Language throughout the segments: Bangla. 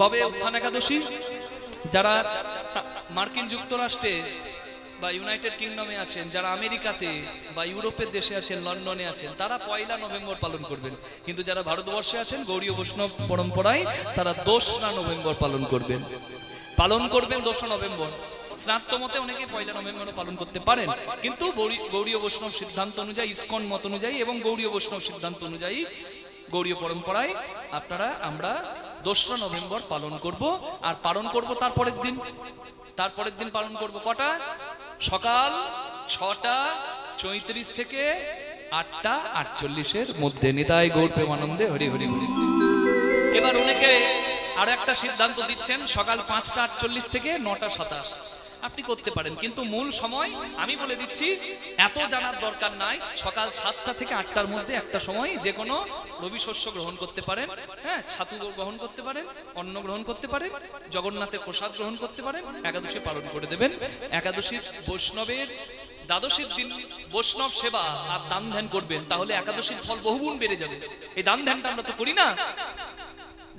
কবে উত্থান একাদশী? যারা মার্কিন যুক্তরাষ্ট্রে বা ইউনাইটেড কিংডমে আছেন, যারা আমেরিকাতে বা ইউরোপের দেশে আছেন, লন্ডনে আছেন, তারা 1 নভেম্বর পালন করবেন। কিন্তু যারা ভারতবর্ষে আছেন গৌড়ীয় বৈষ্ণব পরম্পরায়, তারা 2 নভেম্বর পালন করবেন। 2 নভেম্বর। শ্রাস্ত মতে অনেকে 1 নভেম্বর পালন করতে পারেন, কিন্তু গৌড়ীয় বৈষ্ণব সিদ্ধান্ত অনুযায়ী, ইসকন মত অনুযায়ী এবং গৌড়ীয় বৈষ্ণব সিদ্ধান্ত অনুযায়ী, গৌড়ীয় পরম্পরায় আমরা 2 নভেম্বর পালন করব। আর পালন করব তারপরের দিন পালন করব কটা? সকাল 6:34 থেকে 8:48 মধ্যে। নিতাই গৌর প্রেমানন্দে হরি হরি হরি। এবার অনেকে আরো একটা সিদ্ধান্ত দিচ্ছেন, সকাল 5:48 থেকে 9:27। আপনি করতে পারেন, কিন্তু মূল সময় আমি বলে দিচ্ছি, এত জানার দরকার নাই। সকাল 7টা থেকে 8টার মধ্যে একটা সময় যে কোনো রবি শস্য গ্রহণ করতে পারেন, হ্যাঁ, ছাতু গ্রহণ করতে পারেন, অন্ন গ্রহণ করতে পারেন, জগন্নাথের প্রসাদ গ্রহণ করতে পারেন, একাদশী পালন করে দেবেন। একাদশীর বৈষ্ণবের দ্বাদশীর দিন বৈষ্ণব সেবা আর দান ধ্যান করবেন, তাহলে একাদশীর ফল বহুগুণ বেড়ে যাবে। এই দান ধ্যানটা আমরা তো করি না।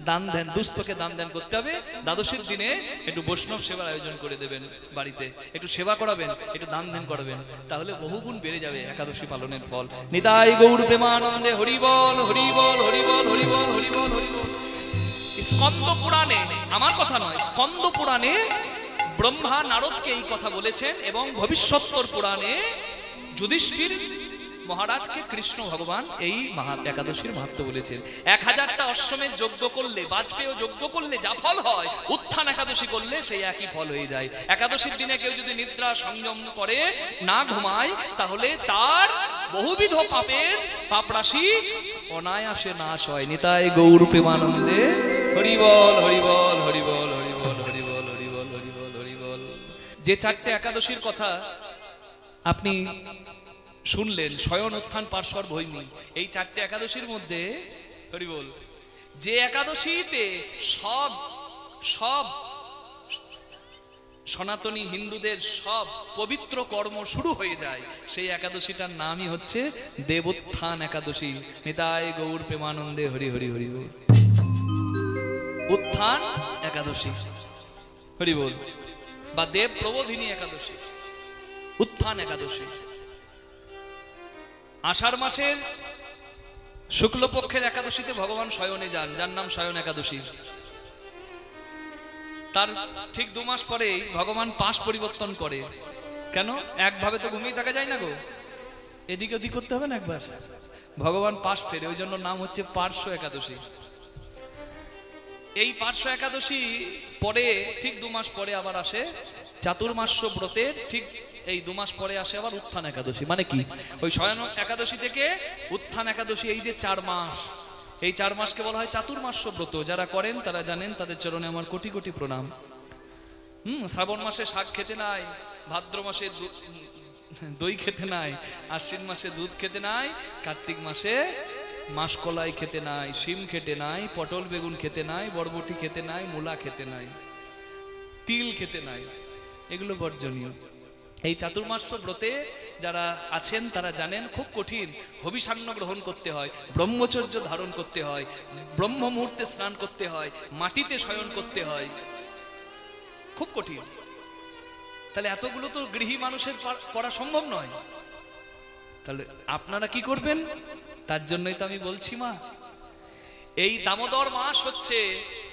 দান ধ্যান, দুস্থকে দান ধ্যান করতে হবে। দ্বাদশীর দিনে একটু বৈষ্ণব সেবার আয়োজন করে দেবেন, বাড়িতে একটু সেবা করাবেন, একটু দান ধ্যান করাবেন, তাহলে বহুগুণ বেড়ে যাবে একাদশী পালনের ফল। নিতাই গৌর প্রেমানন্দে হরি বল হরি বল হরি বল হরি বল হরি বল হরি বল। স্কন্দ পুরাণে, আমার কথা নয়, স্কন্দ পুরাণে ব্রহ্মা নারদকে এই কথা বলেছেন, এবং ভবিষ্যৎতর পুরাণে যুধিষ্ঠির মহারাজকে কৃষ্ণ ভগবান এই একাদশীর মাহাত্ম্য বলেছেন। 1000টা অশ্বমেধ যজ্ঞ করলে, বাজপেয় যজ্ঞ করলে যা ফল হয়, উত্থান একাদশী করলে সেই একই ফল হয়ে যায়। একাদশীর দিনে কেউ যদি নিদ্রা সংযম করে, না ঘুমায়, তাহলে তার বহুবিধ পাপ রাশি অনায়াসে নাশ হয়। নিতাই গৌর প্রেমানন্দে হরি বল হরি বল হরি বল হরি বল হরি বল হরি বল হরি বল হরি বল। যে 4টে একাদশীর কথা আপনি শুনলেন, শয়ন উত্থান পার্শ্বর ভৈমী, এই 4টে একাদশীর মধ্যে হরি বল, যে একাদশীতে সব সনাতনী হিন্দুদের সব পবিত্র কর্ম শুরু হয়ে যায়, সেই একাদশীটার নামই হচ্ছে দেবোত্থান একাদশী। নিতাই গৌর প্রেমানন্দে হরি হরি হরি বল। উত্থান একাদশী হরি বল, বা দেব প্রবোধিনী একাদশী, উত্থান একাদশী। আষাঢ় মাসের শুক্লপক্ষের একাদশীতে ভগবান শয়নে যান, যার নাম শয়ন একাদশী। তার ঠিক 2 মাস পরেই ভগবান পাশ পরিবর্তন করে। কেন? একভাবে তো ঘুমিয়ে থাকা যায় না গো, এদিক ওদিক করতে হবে না একবার। ভগবান পাশ ফেরে, ওই জন্য নাম হচ্ছে পার্শ্ব একাদশী। এই পার্শ্ব একাদশী পরে ঠিক 2 মাস পরে আবার আসে চাতুর্মাস্য ব্রতের, ঠিক এই 2 মাস পরে আসে আবার উত্থান একাদশী। মানে কি? ওই শয়ন একাদশী থেকে উত্থান একাদশী, এই যে 4 মাস, এই 4 মাসকে বলা হয় চাতুর্মাস্য ব্রত। যারা করেন তারা জানেন, তাদের চরণে আমার কোটি কোটি প্রণাম। শ্রাবণ মাসে শাক খেতে নাই, ভাদ্র মাসে দই খেতে নাই, আশ্বিন মাসে দুধ খেতে নাই, কার্তিক মাসে মাসকলাই খেতে নাই, শিম খেতে নাই, পটল বেগুন খেতে নাই, বরবটি খেতে নাই, মূলা খেতে নাই, তিল খেতে নাই, এগুলো বর্জনীয়। এই চাতুর্মাস্য ব্রতে যারা আছেন তারা জানেন খুব কঠিন। হবিষান্ন গ্রহণ করতে হয়, ব্রহ্মচর্য ধারণ করতে হয়, ব্রহ্ম মুহূর্তে স্নান করতে হয়, মাটিতে শয়ন করতে হয়, খুব কঠিন। তাহলে এতগুলো তো গৃহী মানুষের করা সম্ভব নয়। তাহলে আপনারা কি করবেন? তার জন্যই তো আমি বলছি মা, এই দামোদর মাস হচ্ছে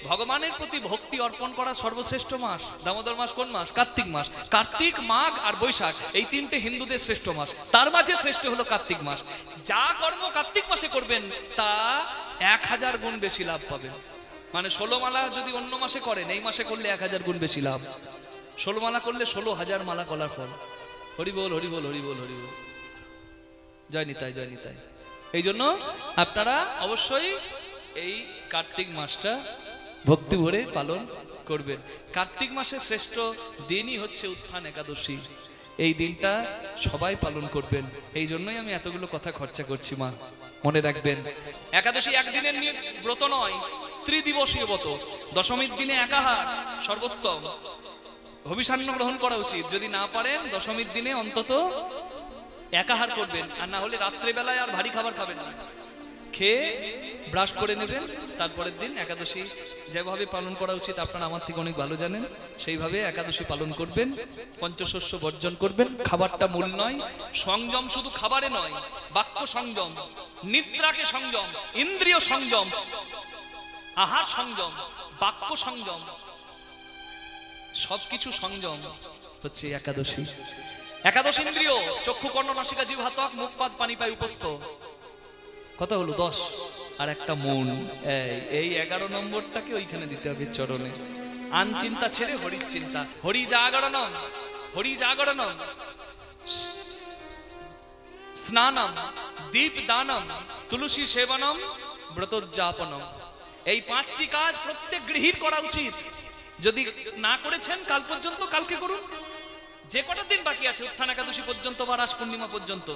ভগবানের প্রতি ভক্তি অর্পণ করা সর্বশ্রেষ্ঠ মাস। দামোদর মাস কোন মাস? কার্তিক মাস। কার্তিক, মাঘ আর বৈশাখ, এই 3টে হিন্দুদের শ্রেষ্ঠ মাস। তার মাঝে শ্রেষ্ঠ হলো কার্তিক মাস। যা কর্ম কার্তিক মাসে করবেন তা 1000 গুণ বেশি লাভ পাবেন। মানে 16 মালা যদি অন্য মাসে করেন, এই মাসে করলে 1000 গুণ বেশি লাভ। 16 মালা করলে 16,000 মালা কলার ফল। হরি বল হরি বল হরি বল হরি বল। জয় নিতাই জয় নিতাই। এই জন্য আপনারা অবশ্যই এই কার্তিক মাসটা ভক্তি ভরে পালন করবেন। কার্তিক মাসের শ্রেষ্ঠ দিনই হচ্ছে উত্থান একাদশী। এই দিনটা সবাই পালন করবেন। এই জন্যই আমি এতগুলো কথা খরচা করছি মা, মনে রাখবেন। একাদশী একদিনের ব্রত নয়, ত্রিদিবসীয় ব্রত। দশমীর দিনে একাহার সর্বোত্তম, হবিষান্ন গ্রহণ করা উচিত। যদি না পারেন দশমীর দিনে অন্তত একাহার করবেন, আর না হলে রাত্রেবেলায় আর ভারী খাবার খাবেন না। খেয়ে ব্রাশ করে নেবেন, তারপরের দিন একাদশী যেভাবে পালন করা উচিত আপনারা আমার থেকে অনেক ভালো জানেন, সেইভাবে একাদশী পালন করবেন। পঞ্চশস্য বর্জন করবেন, খাবারটা মূল নয়। সংযম শুধু খাবারে নয়, বাক্য সংযম, নিদ্রাকে সংযম, ইন্দ্রিয় সংযম, আহার সংযম, বাক্য সংযম, সবকিছু সংযম হচ্ছে একাদশী। একাদশ ইন্দ্রিয় চক্ষু, কর্ণ, নাসিকা, জিহ্বা, ত্বক, মুখ, পাদ, পানি, পায়, উপস্থ। কত হলো? 10। আর একটা মন, এই 11 নম্বরটাকে ওইখানে দিতে হবে চরণে। আন চিন্তা ছেড়ে হরির চিন্তা। হরি জাগরণম, হরি জাগরণম, স্নানম, দীপ দানম, তুলসী সেবনম, ব্রতোজ্জাপনম। এই 5টি কাজ প্রত্যেক গৃহীর করা উচিত। যদি না করেছেন কাল পর্যন্ত, কালকে করুন। যে কটা দিন বাকি আছে উত্থান একাদশী পর্যন্ত বা রাস পূর্ণিমা পর্যন্ত,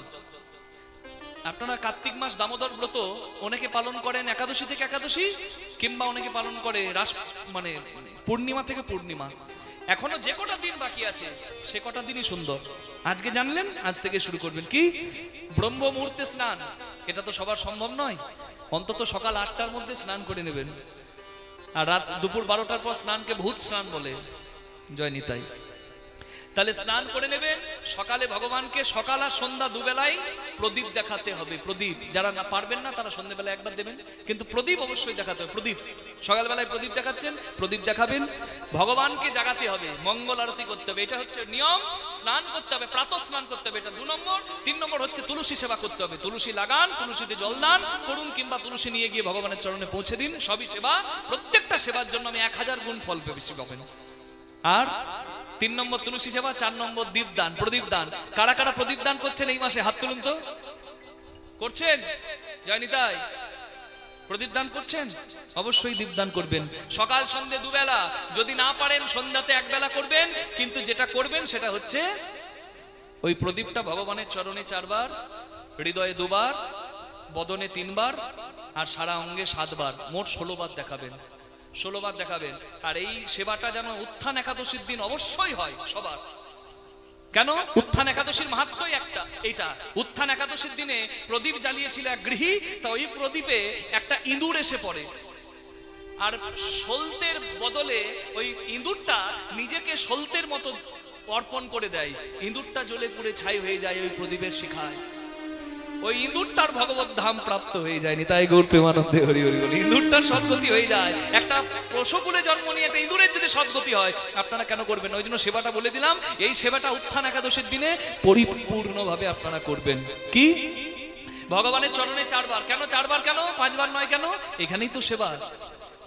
আপনারা কার্তিক মাস দামোদর ব্রত অনেকে পালন করেন একাদশী থেকে একাদশী, কিংবা অনেকে পালন করে রাস মানে পূর্ণিমা থেকে পূর্ণিমা। এখনো যে কটা দিন বাকি আছে সে কটা দিনই সুন্দর। আজকে জানলেন, আজ থেকে শুরু করবেন কি? ব্রহ্ম মুহূর্তে স্নান। এটা তো সবার সম্ভব নয়, অন্তত সকাল 8টার মধ্যে স্নান করে নেবেন। আর রাত দুপুর 12টার পর স্নানকে ভূত স্নান বলে, জয় নিতাই। তাহলে স্নান করে নেবেন। সকালে ভগবানকে সকাল আর সন্ধ্যা দুবেলায় প্রদীপ দেখাতে হবে। প্রদীপ যারা না পারবেন না তারা সন্ধ্যাবেলায় একবার দেবেন, কিন্তু প্রদীপ অবশ্যই দেখাতে হবে। প্রদীপ সকালবেলায় প্রদীপ দেখাচ্ছেন, প্রদীপ দেখাবেন। ভগবানকে জাগাতে হবে, মঙ্গল আরতি করতে হবে, এটা হচ্ছে নিয়ম। স্নান করতে হবে, প্রাতঃ স্নান করতে হবে, এটা 2 নম্বর। 3 নম্বর হচ্ছে তুলসী সেবা করতে হবে। তুলসী লাগান, তুলসীতে জল দান করুন, কিংবা তুলসী নিয়ে গিয়ে ভগবানের চরণে পৌঁছে দিন। সবই সেবা। প্রত্যেকটা সেবার জন্য আমি 1000 গুণ ফল বেশি পাবেন। আর 3 নম্বর তুলসী সেবা, 4 নম্বর দীপদান, প্রদীপ দান। কারা কারা প্রদীপ দান করছেন এই মাসে? হাত তুলুন তো। করছেন? জয় নিতাই। প্রদীপ দান করছেন? অবশ্যই দীপদান করবেন। সকাল সন্ধ্যে দুবেলা, যদি না পারেন সন্ধ্যাতে একবেলা করবেন, কিন্তু যেটা করবেন সেটা হচ্ছে ওই প্রদীপটা ভগবানের চরণে 4 বার, হৃদয়ে 2 বার, বদনে 3 বার, আর সারা অঙ্গে 7 বার, মোট 16 বার দেখাবেন। 16 বার দেখাবেন। আর এই সেবাটা যেন উত্থান একাদশীর দিন অবশ্যই হয় সবার। কেন? উত্থান একাদশীর মাহাত্ম্যই একটা এইটা। উত্থান একাদশীর দিনে প্রদীপ জ্বালিয়েছিল এক গৃহী, তা ওই প্রদীপে একটা ইঁদুর এসে পড়ে, আর সলতের বদলে ওই ইঁদুরটা নিজেকে সলতের মতো অর্পণ করে দেয়। ইঁদুরটা জ্বলে পুড়ে ছাই হয়ে যায় ওই প্রদীপের শিখায়। ওই ইঁদুরটার ভগবত ধাম প্রাপ্ত হয়ে যায়নি, তাই গৌর প্রেমানন্দে হরি হরি বলি। ইঁদুরটার সদ্গতি হয়ে যায়। একটা পশুকুলে জন্ম নিয়ে একটা ইঁদুরের যদি সদ্গতি হয়, আপনারা কেন করবেন? ওই জন্য সেবাটা বলে দিলাম। এই সেবাটা উত্থান একাদশীর দিনে পরিপূর্ণভাবে আপনারা করবেন। কি? ভগবানের চরণে 4 বার। কেন 4 বার? কেন 5 বার নয়? কেন? এখানেই তো সেবা।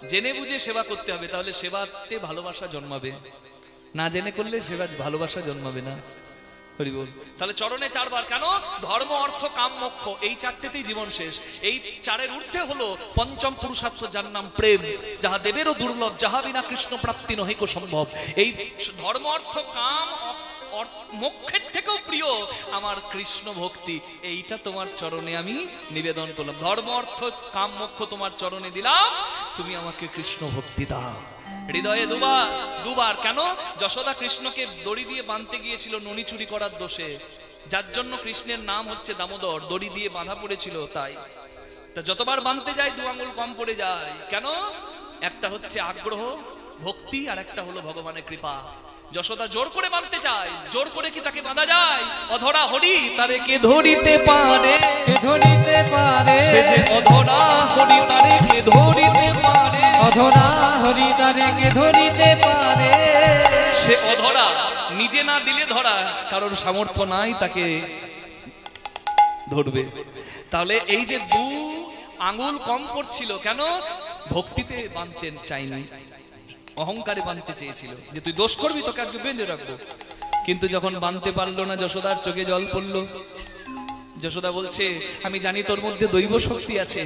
জেনে বুঝে সেবা করতে হবে, তাহলে সেবাতে ভালোবাসা জন্মাবে। না জেনে করলে সেবা ভালোবাসা জন্মাবে না। তাহলে চরণে 4 বার। কেন? ধর্ম, অর্থ, কাম, মোক্ষ, এই 4টেতেই জীবন শেষ। এই 4-এর ঊর্ধ্বে হলো পঞ্চম পুরুষার্থ, যার নাম প্রেম, যাহা দেবেরও দুর্লভ, যাহা বিনা কৃষ্ণ প্রাপ্তি নহিক সম্ভব। এই ধর্ম, অর্থ, কাম, মোক্ষের থেকেও প্রিয় আমার কৃষ্ণ ভক্তি। এইটা তোমার চরণে আমি নিবেদন করলাম। ধর্ম, অর্থ, কাম, মোক্ষ তোমার চরণে দিলাম, তুমি আমাকে কৃষ্ণ ভক্তি দাও। হৃদয়ে 2 বার। কেন? যশোদা কৃষ্ণকে দড়ি দিয়ে বাঁধতে গিয়েছিল ননি চুরি করার দোষে, যার জন্য কৃষ্ণের নাম হচ্ছে দামোদর। দড়ি দিয়ে বাঁধা পড়েছিল, তাই তা যতবার বাঁধতে যায় 2 আঙ্গুল কম পড়ে যায়। কেন? একটা হচ্ছে আগ্রহ ভক্তি, আর একটা হলো ভগবানের কৃপা। যশোদা জোর করে বাঁধতে চায়, জোর করে কি তাকে বাঁধা যায়? অধরা হরি তারে কে ধরিতে পারে, কে ধরিতে পারে, সে যে অধরা হরি তারে কে ধরিতে পারে, অধরা হরি তারে কে ধরিতে পারে। সে অধরা, নিজে না দিলে ধরা, কারণ সামর্থ্য নাই তাকে ধরবে। তাহলে এই যে 2 আঙ্গুল কম পড়ছিল, কেন? ভক্তিতে বাঁধতে চাইনি, অহংকারে বাঁধতে চেয়েছিল, যে তুই দোষ করবি তোকে আজকে বেঁধে রাখবো। কিন্তু যখন বাঁধতে পারলো না, যশোদার চোখে জল পড়লো। যশোদা বলছে, আমি জানি তোর মধ্যে দৈব শক্তি আছে,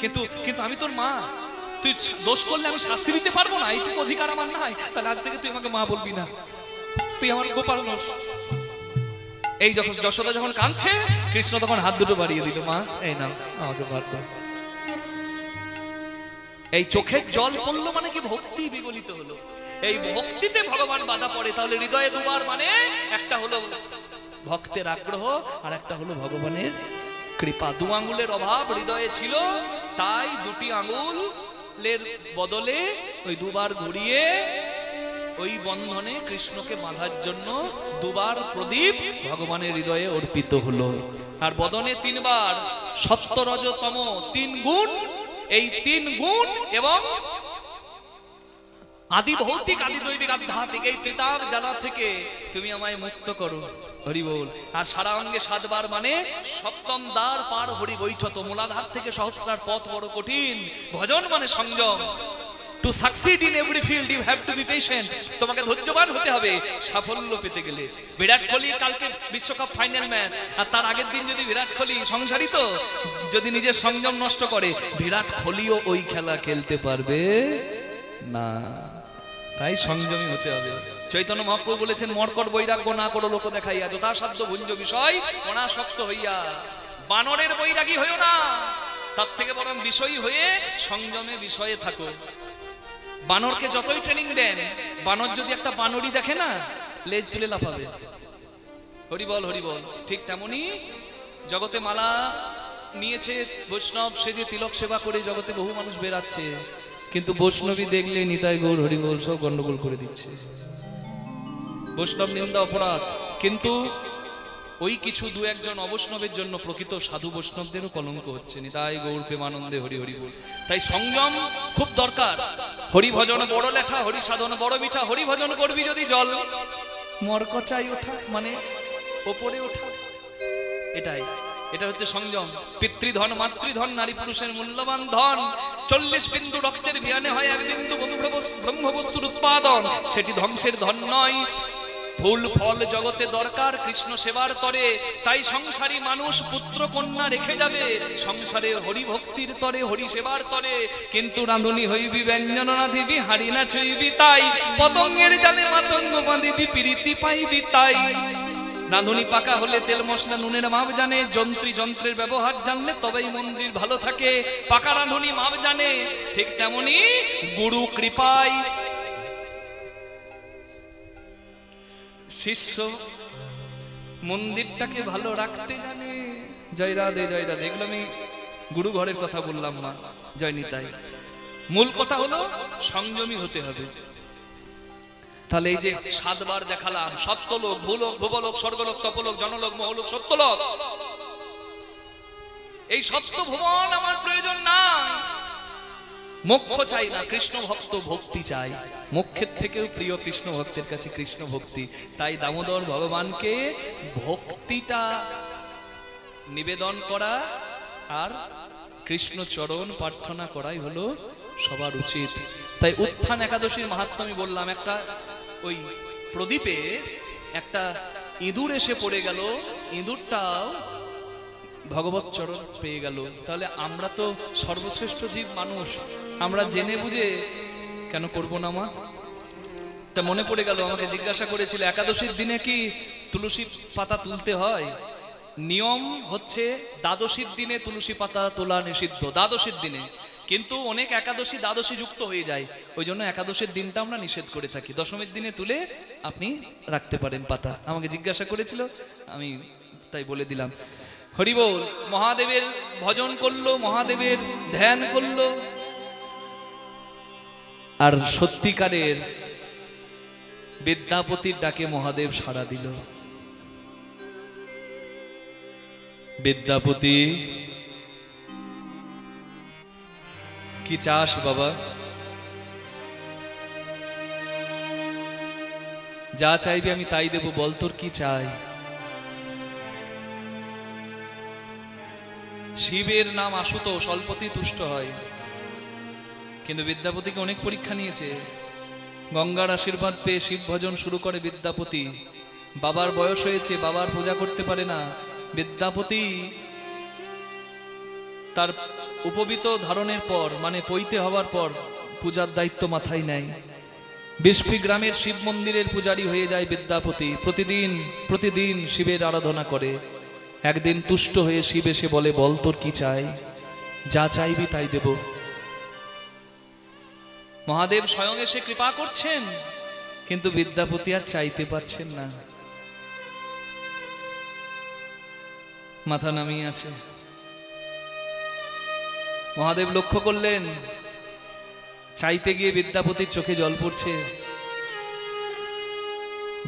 কিন্তু আমি তোর মা, তুই দোষ করলে আমি শাস্তি দিতে পারবো না, এইটুকু অধিকার আমার নাই। তাহলে আজ থেকে তুই আমাকে মা বলবি না, তুই আমার গোপাল নোস। এই যখন যশোদা যখন কাঁদছে, কৃষ্ণ তখন হাত দুটো বাড়িয়ে দিল, মা এই নাও আমাকে বাদ দাও। এই চোখের জল পড়লো মানে কি? ভক্তি বিগলিত হলো। এই ভক্তিতে ভগবান বাধা পড়ে। তাহলে হৃদয়ে 2 বার মানে একটা হলো ভক্তের আগ্রহ, আর একটা হলো ভগবানের কৃপা। দু আঙ্গুলের অভাব হৃদয়ে ছিল, তাই দুটি আঙ্গুলের বদলে ওই দুবার ঘুরিয়ে ওই বন্ধনে কৃষ্ণকে বাঁধার জন্য দুবার প্রদীপ ভগবানের হৃদয়ে অর্পিত হলো। আর বদনে তিনবার সত্য রজ তম তিন গুণ, এই তিন গুণ এবং আদি ভৌতিক আদি দৈবিক আধ্যাত্মিক এই ত্রিতাপ জ্বালা থেকে তুমি আমায় মুক্ত করো, হরি বল। আর সারা অঙ্গে 7 বার মানে সপ্তম দ্বার পার হরি বৈঠত। মূলাধার থেকে সহস্রার পথ বড় কঠিন, ভজন মানে সংযম। To succeed in every field you have to be patient. তোমাকে ধৈর্যবান হতে হবে সাফল্য পেতে গেলে। বিরাট কোহলির কালকে বিশ্বকাপ ফাইনাল ম্যাচ, আর তার আগের দিন যদি বিরাট কোহলি সংসারী তো যদি নিজের সংযম নষ্ট করে, বিরাট কোহলিও ওই খেলা খেলতে পারবে না। তাই সংযমী হতে হবে। চৈতন্য মহাপ্রভু বলেছেন, মর্কট বৈরাগ্য না করো লোক দেখাইয়া, যথাসাধ্য ভুঞ্জ বিষয় অনাসক্ত হইয়া। বানরের বৈরাগী হইও না, তার থেকে বরং বিষয়ী হয়ে সংযমে বিষয়ে থাকো। বানরকে যতই ট্রেনিং দেন, বানর যদি একটা বানরই দেখে না, লেজ তুলে লাফাবে। হরি বল হরি বল। ঠিক তেমনি জগতে মালা নিয়েছে বৈষ্ণব সেজে তিলক সেবা করে জগতে বহু মানুষ বেরাচ্ছে, কিন্তু বৈষ্ণবী দেখলে নিতাই গৌর হরি বল সব গন্ডগোল করে দিচ্ছে। বৈষ্ণব নিন্দা অপরাধ, কিন্তু ওই কিছু দু একজন অবৈষ্ণবের জন্য প্রকৃত সাধু বৈষ্ণবদেরও কলঙ্ক হচ্ছে। নিতাই গৌর প্রেমানন্দে হরি হরি বল। তাই সংযম খুব দরকার। হরি ভজন বড় লেঠা, হরি সাধন বড় মিঠা। হরি ভজন করবি যদি জল মরকচাই ওঠা, মানে ওপরে ওঠা। এটা হচ্ছে সংযম। পিতৃধন মাতৃধন নারী পুরুষের মূল্যবান ধন। 40 বিন্দু রক্তের বিয়ানে হয় 1 বিন্দু ব্রহ্মবস্তুর উৎপাদন। সেটি ধ্বংসের ধন নয়। ফুল ফল জগতে দরকার কৃষ্ণ সেবার তরে। তাই সংসারী মানুষ পুত্র কন্যা রেখে যাবে সংসারে হরি ভক্তির তরে, হরি সেবার তরে। কিন্তু রাঁধুনি হইবি ব্যঞ্জন রাঁধিবি, হাড়ি না ছুইবি তাই। পতঙ্গের জালে মাতঙ্গ বাঁধিবি, প্রীতি পাইবি তাই। রাঁধুনি পাকা হলে তেল মশলা নুনের মাপ জানে। যন্ত্রী যন্ত্রের ব্যবহার জানলে তবেই মন্দির ভালো থাকে। পাকা রাঁধুনি মাপ জানে। ঠিক তেমনি গুরু কৃপায় শিষ্য মন্দিরটাকে ভালো রাখতে জানে। জয় রাধে জয় রাধে। এগুলো আমি গুরু ঘরের কথা বললাম না, জয় নিতাই। মূল কথা হলো সংযমী হতে হবে। তাহলে এই যে 7 বার দেখালাম, সপ্তলোক ভূলোক ভুবলোক স্বর্গলোক তপলোক জনলোক মহলোক সত্যলোক, এই সপ্ত ভুবন আমার প্রয়োজন নাই। মোক্ষ চাই না, কৃষ্ণ ভক্ত ভক্তি চাই। মোক্ষের থেকেও প্রিয় কৃষ্ণ ভক্তের কাছে কৃষ্ণ ভক্তি। তাই দামোদর ভগবানকে ভক্তিটা নিবেদন করা আর কৃষ্ণ চরণ প্রার্থনা করাই হলো সবার উচিত। তাই উত্থান একাদশীর মাহাত্ম্য আমি বললাম। একটা ওই প্রদীপে একটা ইঁদুর এসে পড়ে গেল, ইঁদুরটাও ভগবত চরণ পেয়ে গেল। তাহলে আমরা তো সর্বশ্রেষ্ঠ জীব মানুষ, আমরা জেনে বুঝে কেন করবো না মা? তা মনে পড়ে গেল, আমাকে জিজ্ঞাসা করেছিল একাদশীর দিনে কি তুলসী পাতা তুলতে হয়? নিয়ম হচ্ছে দ্বাদশীর দিনে তুলসী পাতা তোলা নিষিদ্ধ, দ্বাদশীর দিনে। কিন্তু অনেক একাদশী দ্বাদশী যুক্ত হয়ে যায়, ওই জন্য একাদশীর দিনটা আমরা নিষেধ করে থাকি। দশমীর দিনে তুলে আপনি রাখতে পারেন পাতা। আমাকে জিজ্ঞাসা করেছিল, আমি তাই বলে দিলাম। হরি বল। মহাদেবের ভজন করলো, মহাদেবের ধ্যান করলো, আর সত্যিকারের বিদ্যাপতির ডাকে মহাদেব সাড়া দিল। বিদ্যাপতি কি চাস বাবা? যা চাইবি আমি তাই দেব, বল তোর কি চাই? শিবের নাম আশুতোষ, অল্পতেই তুষ্ট হয়। কিন্তু বিদ্যাপতিকে অনেক পরীক্ষা নিয়েছে। গঙ্গার আশীর্বাদ পেয়ে শিব ভজন শুরু করে বিদ্যাপতি। বাবার বয়স হয়েছে, বাবার পূজা করতে পারে না। বিদ্যাপতি তার উপবিত ধারণের পর, মানে পৈতে হওয়ার পর, পূজার দায়িত্ব মাথায় নেয়। বিস্ফি গ্রামের শিব মন্দিরের পূজারী হয়ে যায় বিদ্যাপতি। প্রতিদিন শিবের আরাধনা করে। একদিন তুষ্ট হয়ে শিব এসে বলে, বল তোর কি চাই? যা চাইবি তাই দেব। মহাদেব স্বয়ং এসে কৃপা করছেন, কিন্তু বিদ্যাপতি আর চাইতে পারছেন না। মাথা নামিয়ে আছে। মহাদেব লক্ষ্য করলেন, চাইতে গিয়ে বিদ্যাপতির চোখে জল পড়ছে।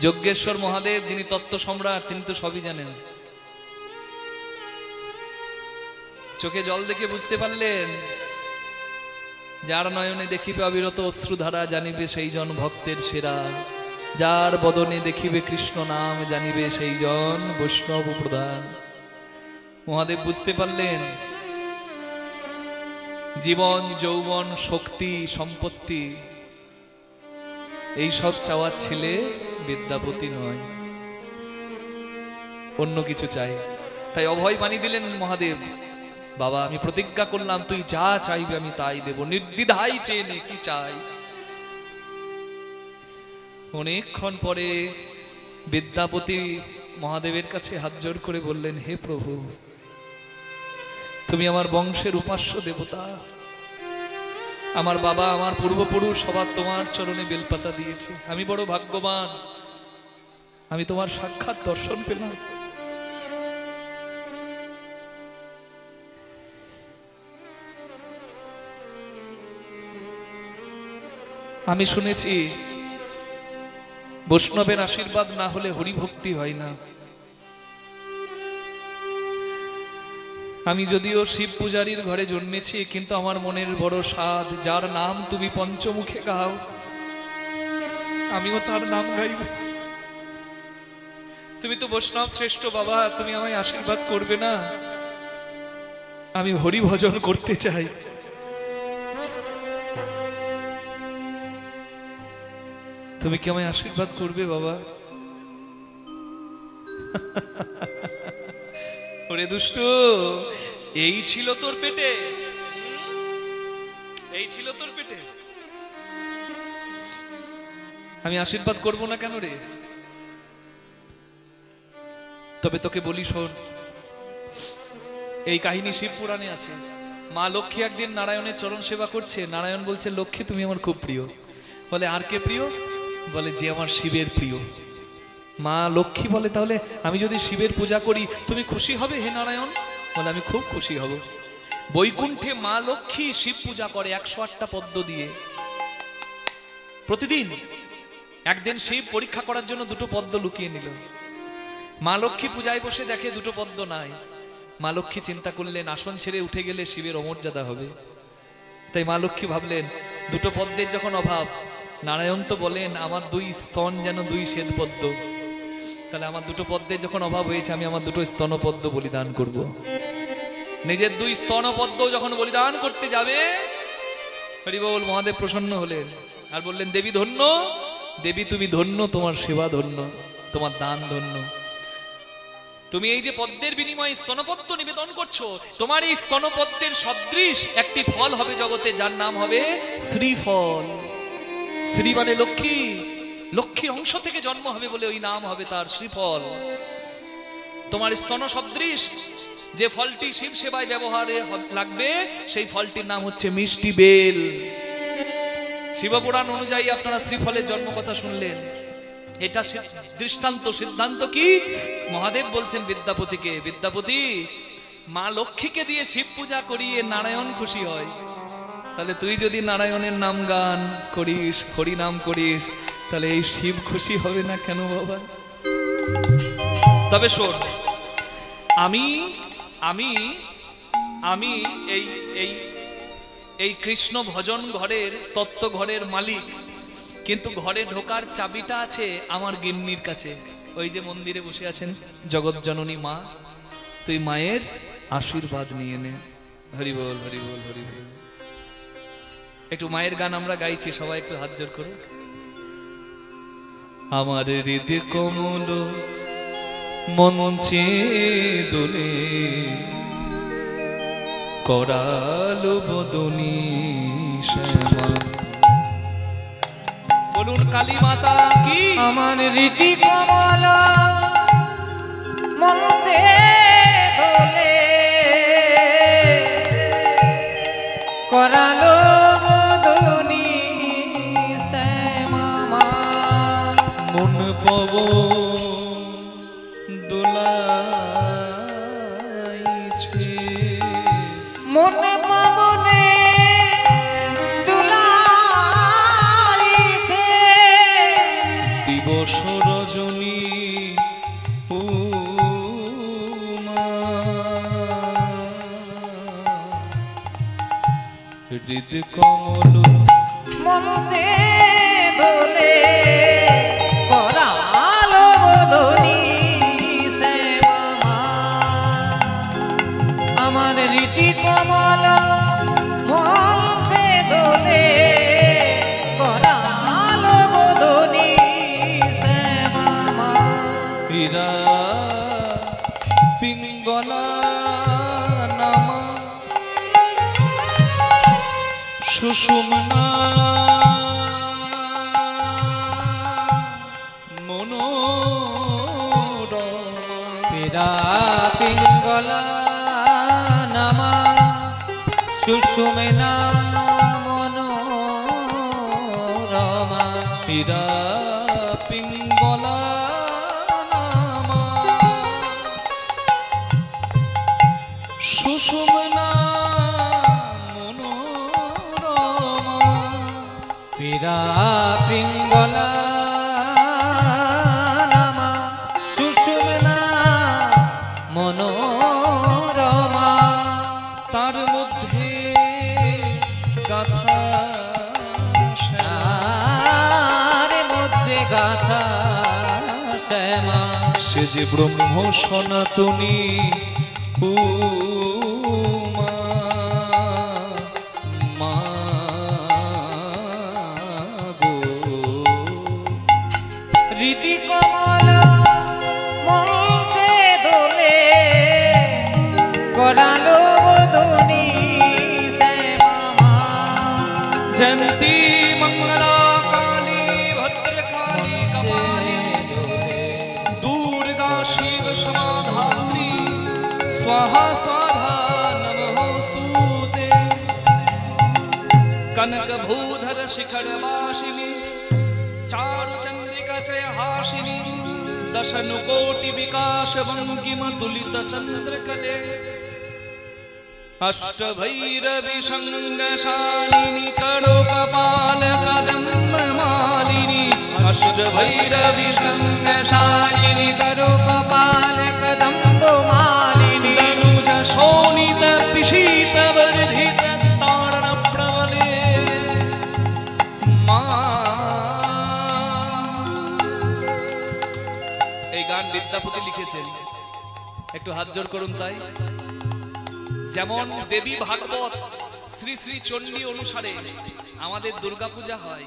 যজ্ঞেশ্বর মহাদেব, যিনি তত্ত্ব সম্রাট, তিনি তো সবই জানেন। চোখে জল দেখে বুঝতে পারলেন, যার নয়নে দেখিবে অবিরত অশ্রুধারা, জানিবে সেই জন ভক্তের সেরা। যার বদনে দেখিবে কৃষ্ণ নাম, জানিবে সেই জন বৈষ্ণব প্রধান। মহাদেব বুঝতে পারলেন, জীবন, যৌবন, শক্তি, সম্পত্তি এই সব চাওয়ার ছেলে বিদ্যাপতি নয়, অন্য কিছু চাই। তাই অভয় বাণী দিলেন মহাদেব, বাবা আমি প্রতিজ্ঞা করলাম তুই যা চাইবে আমি তাই দেব, নির্দ্বিধায় চেয়ে নে কি চাই। অনেকক্ষণ পরে বিদ্যাপতি মহাদেবের কাছে হাত জোড় করে বললেন, হে প্রভু, তুমি আমার বংশের উপাস্য দেবতা, আমার বাবা আমার পূর্বপুরুষ সবার তোমার চরণে বেলপাতা দিয়েছে, আমি বড় ভাগ্যবান, আমি তোমার সাক্ষাৎ দর্শন পেলাম। আমি শুনেছি বৈষ্ণবের আশীর্বাদ না হলে হরিভক্তি হয় না। আমি যদিও শিব পূজারীর ঘরে জন্মেছি, কিন্তু আমার মনের বড় সাধ, যার নাম তুমি পঞ্চমুখে গাও আমিও তার নাম গাইব। তুমি তো বৈষ্ণব শ্রেষ্ঠ বাবা, তুমি আমায় আশীর্বাদ করবে না? আমি হরি ভজন করতে চাই। তুমি কি আমায় আশীর্বাদ করবে বাবা? ওরে দুষ্ট, এই ছিল তোর পেটে, এই ছিল তোর পেটে, আমি আশীর্বাদ করব না কেন রে? তবে তোকে বলি শোন, এই কাহিনী শিব পুরাণে আছে। মা লক্ষ্মী একদিন নারায়ণের চরণ সেবা করছে, নারায়ণ বলছে, লক্ষ্মী তুমি আমার খুব প্রিয়। বলে, আর কে প্রিয়? বলে, যে আমার শিবের প্রিয়। মা লক্ষ্মী বলে, তাহলে আমি যদি শিবের পূজা করি তুমি খুশি হবে হে নারায়ণ? বলে, আমি খুব খুশি হব। বৈকুণ্ঠে মা লক্ষ্মী শিব পূজা করে 108টা পদ্ম দিয়ে প্রতিদিন। একদিন শিব পরীক্ষা করার জন্য 2টো পদ্ম লুকিয়ে নিল। মা লক্ষ্মী পূজায় বসে দেখে 2টো পদ্ম নাই। মা লক্ষ্মী চিন্তা করলেন, আসন ছেড়ে উঠে গেলে শিবের অমর্যাদা হবে। তাই মা লক্ষ্মী ভাবলেন, 2টো পদ্মের যখন অভাব, নারায়ণ তো বলেন আমার 2 স্তন যেন 2 শ্বেত পদ্ম, তাহলে আমার 2টো পদ্মের যখন অভাব হয়েছে আমি আমার 2টো স্তন পদ্ম বলিদান করব। নিজের 2 স্তন পদ্ম যখন বলিদান করতে যাবে, হরি বল, মহাদেব প্রসন্ন হলেন আর বললেন, দেবী ধন্য, দেবী তুমি ধন্য, তোমার সেবা ধন্য, তোমার দান ধন্য। তুমি এই যে পদ্মের বিনিময়ে স্তনপদ্ম নিবেদন করছো, তোমার এই স্তনপদ্মের সদৃশ একটি ফল হবে জগতে, যার নাম হবে শ্রীফল। শ্রী মানে লক্ষ্মী, লক্ষ্মীর অংশ থেকে জন্ম হবে বলে ওই নাম হবে তার শ্রীফল। তোমার স্তন সদৃশ যে ফলটি শিব সেবায় ব্যবহারে লাগবে, সেই ফলটির নাম হচ্ছে মিষ্টি বেল। শিবপুরাণ অনুযায়ী আপনারা শ্রীফলের জন্ম কথা শুনলেন। এটা দৃষ্টান্ত, সিদ্ধান্ত কি? মহাদেব বলছেন বিদ্যাপতিকে, বিদ্যাপতি, মা লক্ষ্মীকে দিয়ে শিব পূজা করিয়ে নারায়ণ খুশি হয়, তাহলে তুই যদি নারায়ণের নাম গান করিস, হরি নাম করিস, তাহলে এই শিব খুশি হবে না কেন বাবা? তবে শোন, আমি আমি আমি এই এই এই কৃষ্ণ ভজন ঘরের, তত্ত্ব ঘরের মালিক, কিন্তু ঘরে ঢোকার চাবিটা আছে আমার গিন্নির কাছে। ওই যে মন্দিরে বসে আছেন জগৎ জননী মা, তুই মায়ের আশীর্বাদ নিয়ে নে। হরি বল, হরি বল, হরি বল। একটু মায়ের গান আমরা গাইছি, সবাই একটু হাত জোড় করো। আমার হৃদয় কমল মঞ্চে দোলে, করালো বদনী শ্যামা। বলুন কালী মাতা কি? আমার হৃদয় কমল মঞ্চে দোলে, করালো বদনী শ্যামা। মন পব দোলাইছে, মন পব হৃদ কমল মনতে দোলে করালো বদনি শ্যামা মা আমার রীতি কমল মনতে দোলে করালো বদনি শ্যামা মা হীরা পিঙ্গলা নামা সুষুম্না মনোরমা হীরা পিঙ্গলা নামা সুষুম্না মনোরমা হীরা পিঙ্গলা নামা সুষুম্না মনোরমা হীরা পিঙ্গলা নামা সুষুম্না মনোরমা তার মধ্যে গাথা তার মধ্যে গাথা শ্যামা সে যে ব্রহ্ম সনাতনী উমা মা গো রীতি কমল মনতে দোলে করালো বদনি শ্যামা মা জয়ন্তী মঙ্গলা কালী ভদ্রকালী কপালী দুর্गा शिव समाधात्री स्वाहा स्वाहा नमोस्तुते कनक भूधर शिखर वासिनी चारु चंद्रिका चय हासिनी दशनु कोटि विकास भंगिम तुलित चंद्रकले अष्टभैरवि संगशालिनी करो कपाल कदम्ब मालिनी अष्टभैरवि संगशालिनी करो कपाल कदम्ब मालिनी तनुज शोणित पिशीत वर्धित तारण प्रबले मा এই গান বিদ্যাপতি লিখেছেন একটু হাত জোড় করুন তাই যেমন দেবী ভাগবত শ্রী শ্রী চণ্ডী অনুসারে আমাদের দুর্গাপূজা হয়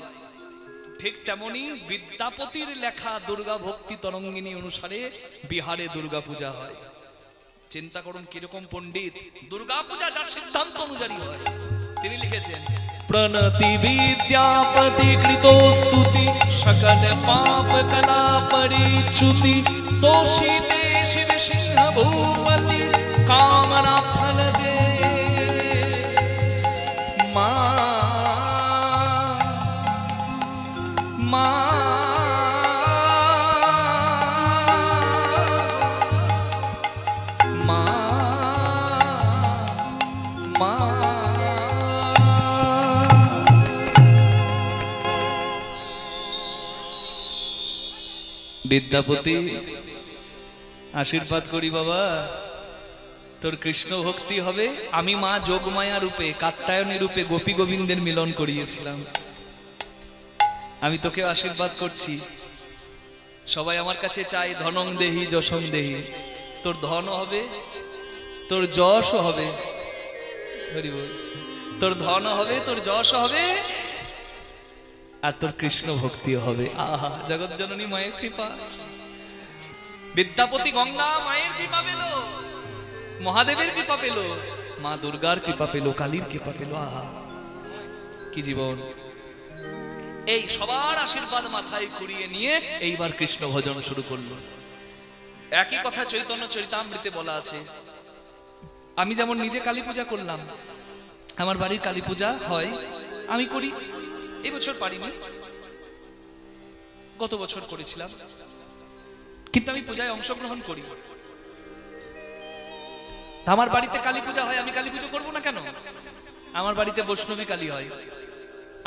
ঠিক তেমনি বিদ্যাপতির লেখা দুর্গা ভক্তি তরঙ্গিনী অনুসারে বিহারে দুর্গাপূজা হয় চিন্তা করুন কিরকম পণ্ডিত দুর্গাপূজা যার সিদ্ধান্ত অনুযায়ী হয় তিনি লিখেছেন প্রণতি বিদ্যাপতি কৃতস্তুতি সকল পাপ কলা পরিচ্যুতি দোষিতে শিব সিংহ ভূপতি कामना फल दे माँ माँ माँ माँ विद्यापति आशीर्वाद करी बाबा তোর কৃষ্ণ ভক্তি হবে আমি মা যোগমায়া রূপে কাত্যায়নী রূপে গোপী গোবিন্দের মিলন করিয়েছিলাম আমি তোকে আশীর্বাদ করছি সবাই আমার কাছে চাই ধনং দেহি যশং দেহি তোর ধন হবে তোর যশও হবে হরি বল তোর ধন হবে তোর যশ হবে আর তোর কৃষ্ণ ভক্তিও হবে আহা জগৎ জননী মায়ের কৃপা বিদ্যাপতি গঙ্গা মায়ের কৃপা পেল মহাদেবের কৃপা পেল মা দুর্গার কৃপা পেল কালীর কৃপা পেল আহা কি জীবন এই সবার আশীর্বাদ মাথায় কুড়িয়ে নিয়ে এইবার কৃষ্ণ ভজন শুরু করলো একই কথা চৈতন্য চরিতামৃতে বলা আছে আমি যেমন নিজে কালী পূজা করলাম আমার বাড়ির কালী পূজা হয় আমি করি এই বছর পারিনি গত বছর করেছিলাম কিন্তু আমি পূজায় অংশগ্রহণ করি আমার বাড়িতে কালী পূজা হয় আমি কালী পুজো করবো না কেন আমার বাড়িতে বৈষ্ণবী কালী হয়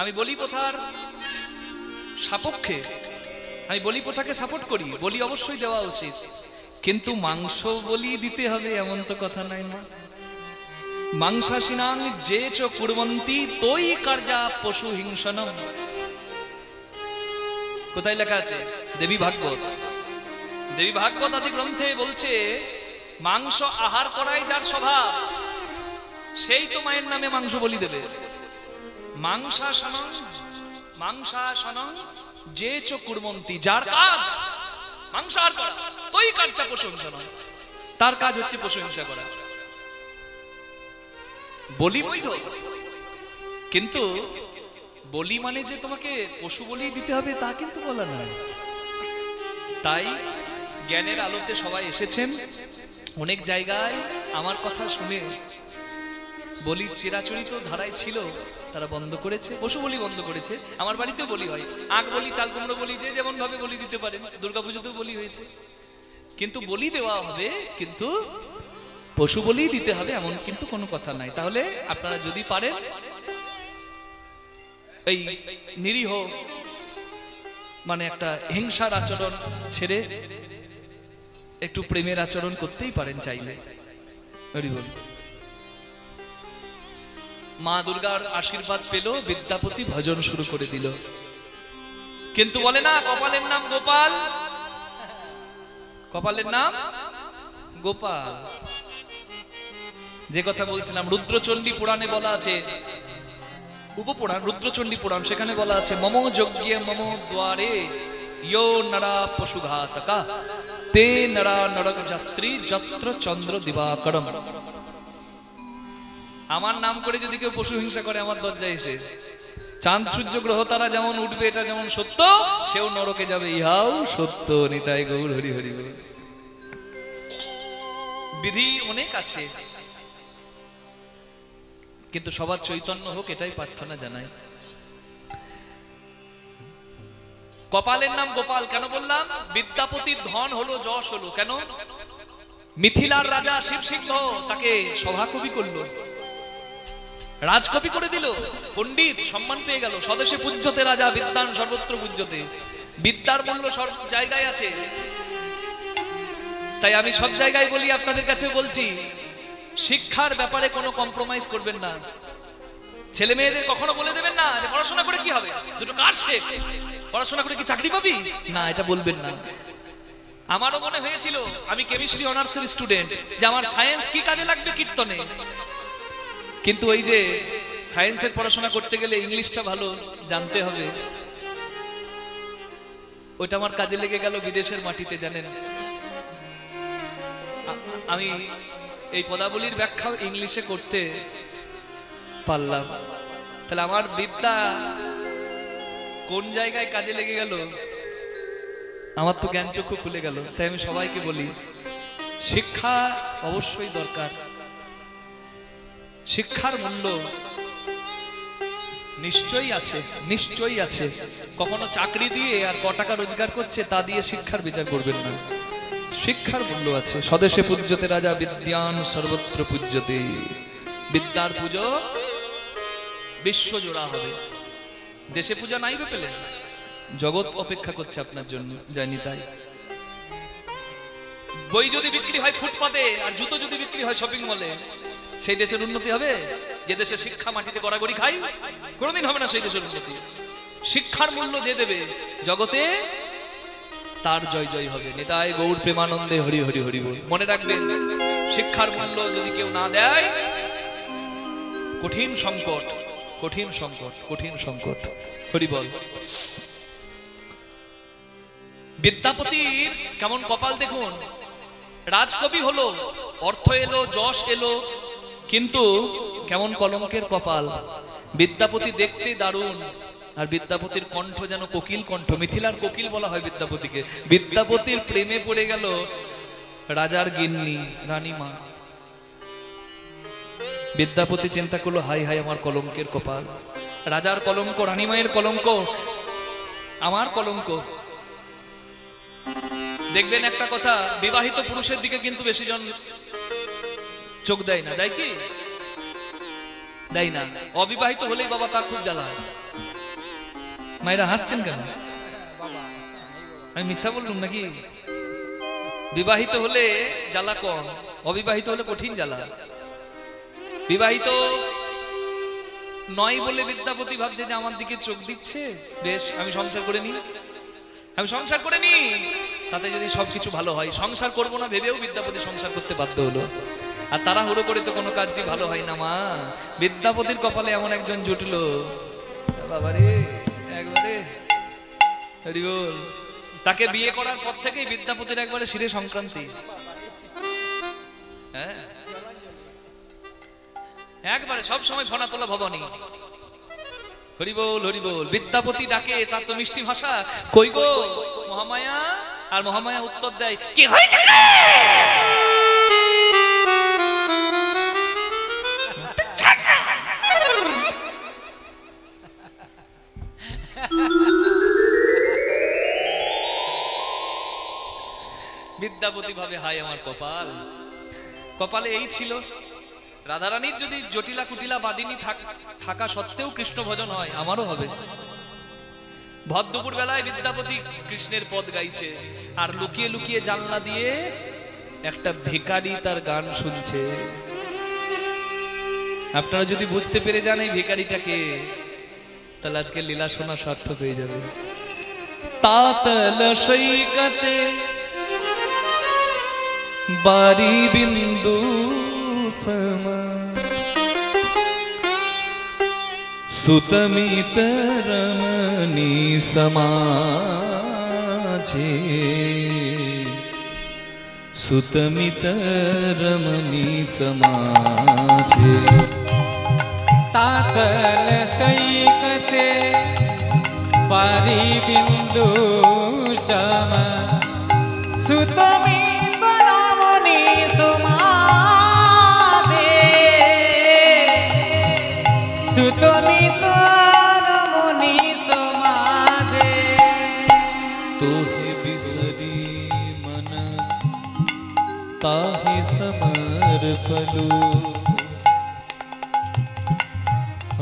আমি বলি প্রথার সাপেক্ষে আমি বলি প্রথাকে সাপোর্ট করি বলি অবশ্যই দেওয়া উচিত কিন্তু মাংস বলি দিতে হবে এমন তো কথা নাই না মাংসাশিনাং যে চ কুর্বন্তি তৈ কার্যা পশু হিংসনম। কোথায় লেখা আছে? দেবী ভাগবত। দেবী ভাগবত আদি গ্রন্থে বলছে মাংস আহার করাই যার স্বভাব, সেই তো মায়ের নামে মাংস বলি দেবে। মাংসাশনং যে চ কুর্বন্তি, যার কাজ মাংস আহার করা, তৈ কার্যা পশু হিংসনম, তার কাজ হচ্ছে পশু হিংসা করা। বলি বৈধ, কিন্তু বলি মানে যে তোমাকে পশু বলি দিতে হবে তা কিন্তু বলা নয়। তাই জ্ঞানের আলোতে সবাই এসেছেন। অনেক জায়গায় আমার কথা শুনে বলি চিরাচরিত ধারায় ছিল, তারা বন্ধ করেছে, পশু বলি বন্ধ করেছে। আমার বাড়িতেও বলি হয়, আখ বলি, চাল কুমড়ো বলি, যে যেমন ভাবে বলি দিতে পারেন। দুর্গাপুজোতেও বলি হয়েছে, কিন্তু বলি দেওয়া হবে, কিন্তু পশু বলি দিতে হবে এমন কিন্তু কোনো কথা নাই। তাহলে আপনারা যদি পারেন এই নিরীহ মানে একটা হিংসার আচরণ ছেড়ে একটু প্রেমের আচরণ করতেই পারেন চাইলে। মা দুর্গার আশীর্বাদ পেল, বিদ্যাপতি ভজন শুরু করে দিল। কিন্তু বলে না কপালের নাম গোপাল, কপালের নাম গোপাল। যে কথা বলছিলাম রুদ্রচণ্ডী পুরাণে বলা আছে, উপপুরাণ রুদ্রচণ্ডী পুরাণ, সেখানে বলা আছে মম যজ্ঞে মম দ্বারে ইয়ো নরা পশুঘাতকা তে নরা নরক যাত্রী যত্র চন্দ্র দিবাকরম। আমার নাম করে যদি কেউ পশু হিংসা করে আমার দরজায় এসে, চাঁদ সূর্য গ্রহ তারা যেমন উঠবে এটা যেমন সত্য, সেও নরকে যাবে ইহাও সত্য। নিতাই গৌর হরি হরি বল। বিধি অনেক আছে, কিন্তু সবার চৈতন্য হোক এটাই প্রার্থনা জানাই। কপালের নাম গোপাল কেন বললাম? বিদ্যাপতির ধন হলো, যশ হলো। কেন? মিথিলার রাজা শিবসিংহ তাকে সভাকবি করলো, রাজকবি করে দিল, পণ্ডিত সম্মান পেয়ে গেল। স্বদেশে পূজ্যতে রাজা বিদ্যান সর্বত্র পূজ্যতে। বিদ্যার মূল্য সব জায়গায় আছে। তাই আমি সব জায়গায় বলি, আপনাদের কাছে বলছি, শিক্ষার ব্যাপারে কোনো কম্প্রোমাইজ করবেন না। ছেলে মেয়েদের কখনো বলে দেবেন না যে পড়াশোনা করে কি হবে, দুটো কাজ শেখ, পড়াশোনা করে কি চাকরি পাবি, না এটা বলবেন না। আমারও মনে হয়েছিল, আমি কেমিস্ট্রি অনার্সের স্টুডেন্ট, যে আমার সায়েন্স কি কাজে লাগবে কীর্তনে। কিন্তু ওই যে সায়েন্সের পড়াশোনা করতে গেলে ইংলিশটা ভালো জানতে হবে, ওইটা আমার কাজে লেগে গেল বিদেশের মাটিতে। জানেন, আমি এই পদাবলীর ব্যাখ্যা ইংলিশে করতে পারলাম। তাহলে আমার বিদ্যা কোন জায়গায় কাজে লেগে গেল, আমার তো জ্ঞান চক্ষু খুলে গেল। তাই আমি সবাইকে বলি, শিক্ষা অবশ্যই দরকার। শিক্ষার মূল্য নিশ্চয়ই আছে, নিশ্চয়ই আছে। কখনো চাকরি দিয়ে আর ক টাকা রোজগার করছে তা দিয়ে শিক্ষার বিচার করবেন না। শিক্ষার মূল্য আছে। স্বদেশে পূজ্যতে রাজা বিদ্যান সর্বত্র পূজ্যতে। বিদ্যার পুজো বিশ্ব জোড়া হবে। দেশে পূজা নাই পেলেন, জগৎ অপেক্ষা করছে আপনার জন্য, জানি তাই। বই যদি বিক্রি হয় ফুটপাতে আর জুতো যদি বিক্রি হয় শপিং মলে, সেই দেশের উন্নতি হবে? যে দেশে শিক্ষা মাটিতে গড়াগড়ি খাই, কোনোদিন হবে না সেই দেশের উন্নতি। শিক্ষার মূল্য যে দেবে জগতে, তার জয় জয় হবে। নিতাই গৌর প্রেমানন্দে হরি হরি হরি বল। মনে রাখবেন, শিক্ষার মূল্য যদি কেউ না দেয়, কঠিন সংকট, কঠিন সংকট, কঠিন সংকট। হরি বল। বিদ্যাপতির কেমন কপাল দেখুন, রাজকবি হলো, অর্থ এলো, যশ এলো, কিন্তু কেমন কলঙ্কের কপাল। বিদ্যাপতি দেখতে দারুণ, আর বিদ্যাপতির কণ্ঠ যেন কোকিল কণ্ঠ। মিথিলার কোকিল বলা হয় বিদ্যাপতিকে। বিদ্যাপতির প্রেমে পড়ে গেল রাজার গিন্নি, রানীমা। বিদ্যাপতি চিন্তা করলো, হাই হাই আমার কলঙ্কের কপাল। রাজার কলঙ্ক, রানীমায়ের কলঙ্ক, আমার কলঙ্ক। দেখবেন একটা কথা, বিবাহিত পুরুষের দিকে কিন্তু বেশি জন চোখ দেয় না, দেয় কি? দেয় না। অবিবাহিত হলেই বাবা তার খুব জ্বালা। মায়েরা হাসছেন কেন? আমি মিথ্যা বললাম নাকি? বিবাহিত হলে জ্বালা কম, অবিবাহিত হলে কঠিন জ্বালা। বিবাহিত নয় বলে বিদ্যাপতি ভাবছে যে আমার দিকে চোখ দিচ্ছে, বেশ আমি সংসার করে নি, আমি সংসার করে নি, তাতে যদি সবকিছু ভালো হয়। সংসার করবো না ভেবেও বিদ্যাপতি সংসার করতে বাধ্য হলো। আর তারা হুড়ো করে তো কোনো কাজটি ভালো হয় না মা। বিদ্যাপতির কপালে এমন একজন জুটলো, বাবারে একবারে হরি বল। তাকে বিয়ে করার পর থেকেই বিদ্যাপতির একবারে শিরে সংক্রান্তি। হ্যাঁ, একবারে সব সময় ফনা তোলা ভবানী। হরি বল হরি বল। বিদ্যাপতি ডাকে, তার তো মিষ্টি ভাষা, কই গো মহামায়া? আর মহামায়া উত্তর দেয়, কি হয়েছে? বিদ্যাপতি ভাবে, হায় আমার কপাল, কপালে এই ছিল। রাধারানীর যদি জটিলা কুটিলা বাদিনী থাকা সত্ত্বেও কৃষ্ণ ভজন হয়, আমারও হবে। ভদ্রপুর বেলায় বিদ্যাপতি কৃষ্ণের পদ গাইছে, আর লুকিয়ে লুকিয়ে জানলা দিয়ে একটা ভিখারি তার গান শুনছে। আপনারা যদি বুঝতে পেরে যান এই ভিখারিটাকে, তাহলে আজকে লীলা শোনা সার্থক হয়ে যাবে। তাতল সৈকতে বারি বিন্দু সমা সুতমিত রমণী সমাজে, সুতমিত রমণী সমাজে। तातल सैकते परिबिंदु सम सुतमित रमणी समाजे, सुतमित रमणी समाजे। तोहे बिसरी मन ताहे समर्पलु,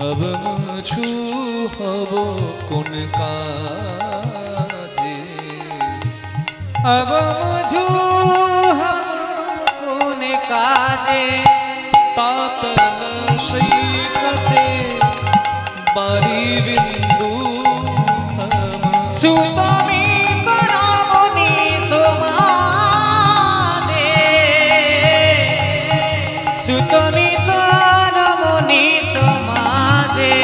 अब मुझू हब कोन काजे, अब मुझू कोन काजे। तातल सैकते बारी बिंदु सम सुतमित रमणी समाजे, सुतमित रमणी समाजे।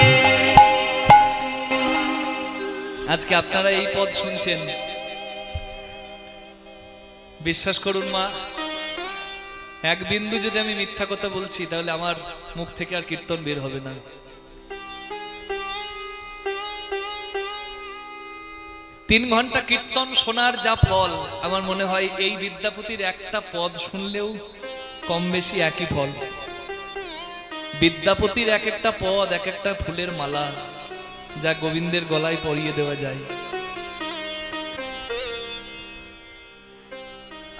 আজকে আপনারা এই পদ শুনছেন, বিশ্বাস করুন মা, এক বিন্দু যদি আমি মিথ্যা কথা বলছি তাহলে আমার মুখ থেকে আর কীর্তন বের হবে না। 3 ঘন্টা কীর্তন শোনার যা ফল, আমার মনে হয় এই বিদ্যাপতির একটা পদ শুনলেও কম বেশি একই ফল। বিদ্যাপতির এক একটা পদ এক একটা ফুলের মালা, যা গোবিন্দের গলায় পরিয়ে দেওয়া যায়।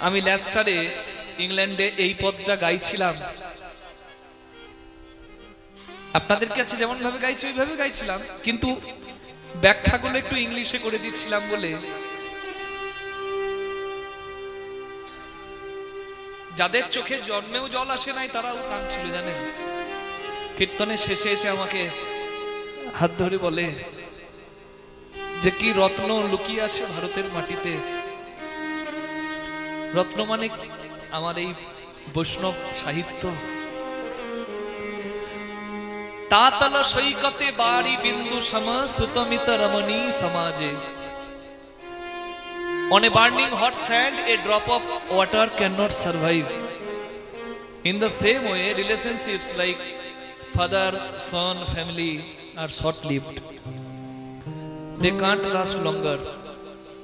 আমি লেস্টারে ইংল্যান্ডে এই পদটা গাইছিলাম, আপনাদের কাছে যেমন ভাবে গাইছি ওইভাবে গাইছিলাম, কিন্তু ব্যাখ্যাগুলো একটু ইংলিশে করে দিচ্ছিলাম বলে যাদের চোখে জন্মেও জল আসে নাই তারাও কাঁদছিল জানেন। কীর্তনের শেষে এসে আমাকে হাত ধরে বলে যে কি রত্ন লুকিয়ে আছে ভারতের মাটিতে। রত্ন মানে আমার এই বৈষ্ণব সাহিত্য। तातल सैकते बारी बिंदु सम सुतमित रमणी समाजे। On a burning hot sand, a drop of water cannot survive. In the same way, relationships like father, son, family are short-lived. They can't last longer.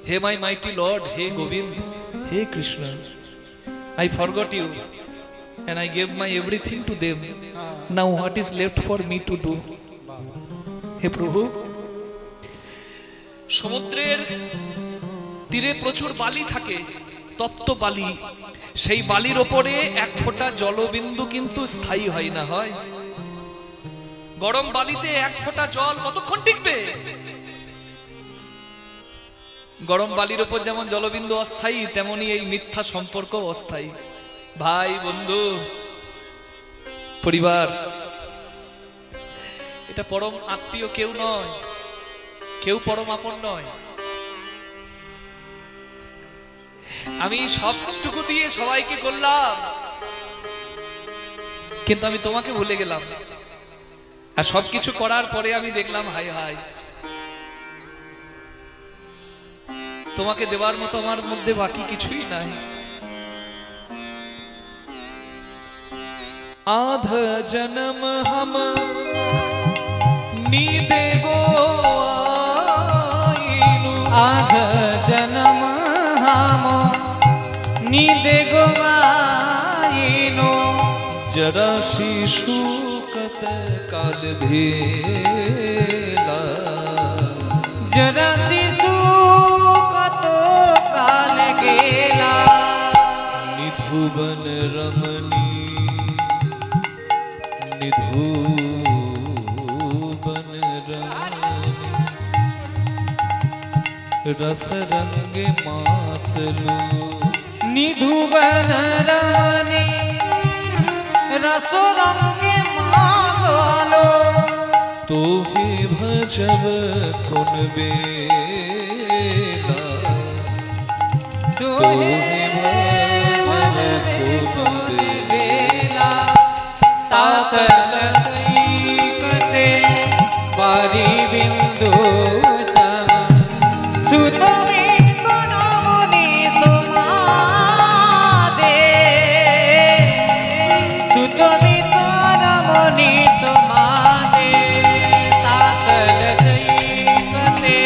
Hey my mighty Lord, hey Govind, hey Krishna, I forgot you and I gave my everything to them. Now what is left for me to do? Hey Prabhu, সমুদ্রের তীরে প্রচুর বালি থাকে, তপ্ত বালি। সেই বালির ওপরে এক ফোঁটা জলবিন্দু কিন্তু স্থায়ী হয় না, হয়? গরম বালিতে এক ফোঁটা জল কতক্ষণ টিকবে? গরম বালির ওপর যেমন জলবিন্দু অস্থায়ী, তেমনি এই মিথ্যা সম্পর্ক অস্থায়ী। ভাই বন্ধু, পরিবার, এটা পরম আত্মীয় কেউ নয়, কেউ পরম আপন নয়। আমি সবটুকু দিয়ে সবাইকে করলাম, কিন্তু আমি তোমাকে ভুলে গেলাম। আর সবকিছু করার পরে আমি দেখলাম হাই হাই, তোমাকে দেওয়ার মতো আমার মধ্যে বাকি কিছুই নাই। आध जन्म हम नीदे गो आईनु, आध जन्म हम नीदे गो आईनु, जरा शिशु कत काल भेला, जरा शिशु कत काल गेला, निधुवन रमणी निधुवन रमणी, रस रंग मातलू, निधुवन रमणी रस रंग मातलू, तो ही भजब कुन बेला, तो ही भजब कुन बेला, तातल कते बारी बिंदु सम, सुतमी गुणमुनि समादे, सुतमी गुणमुनि समादे, तातल कते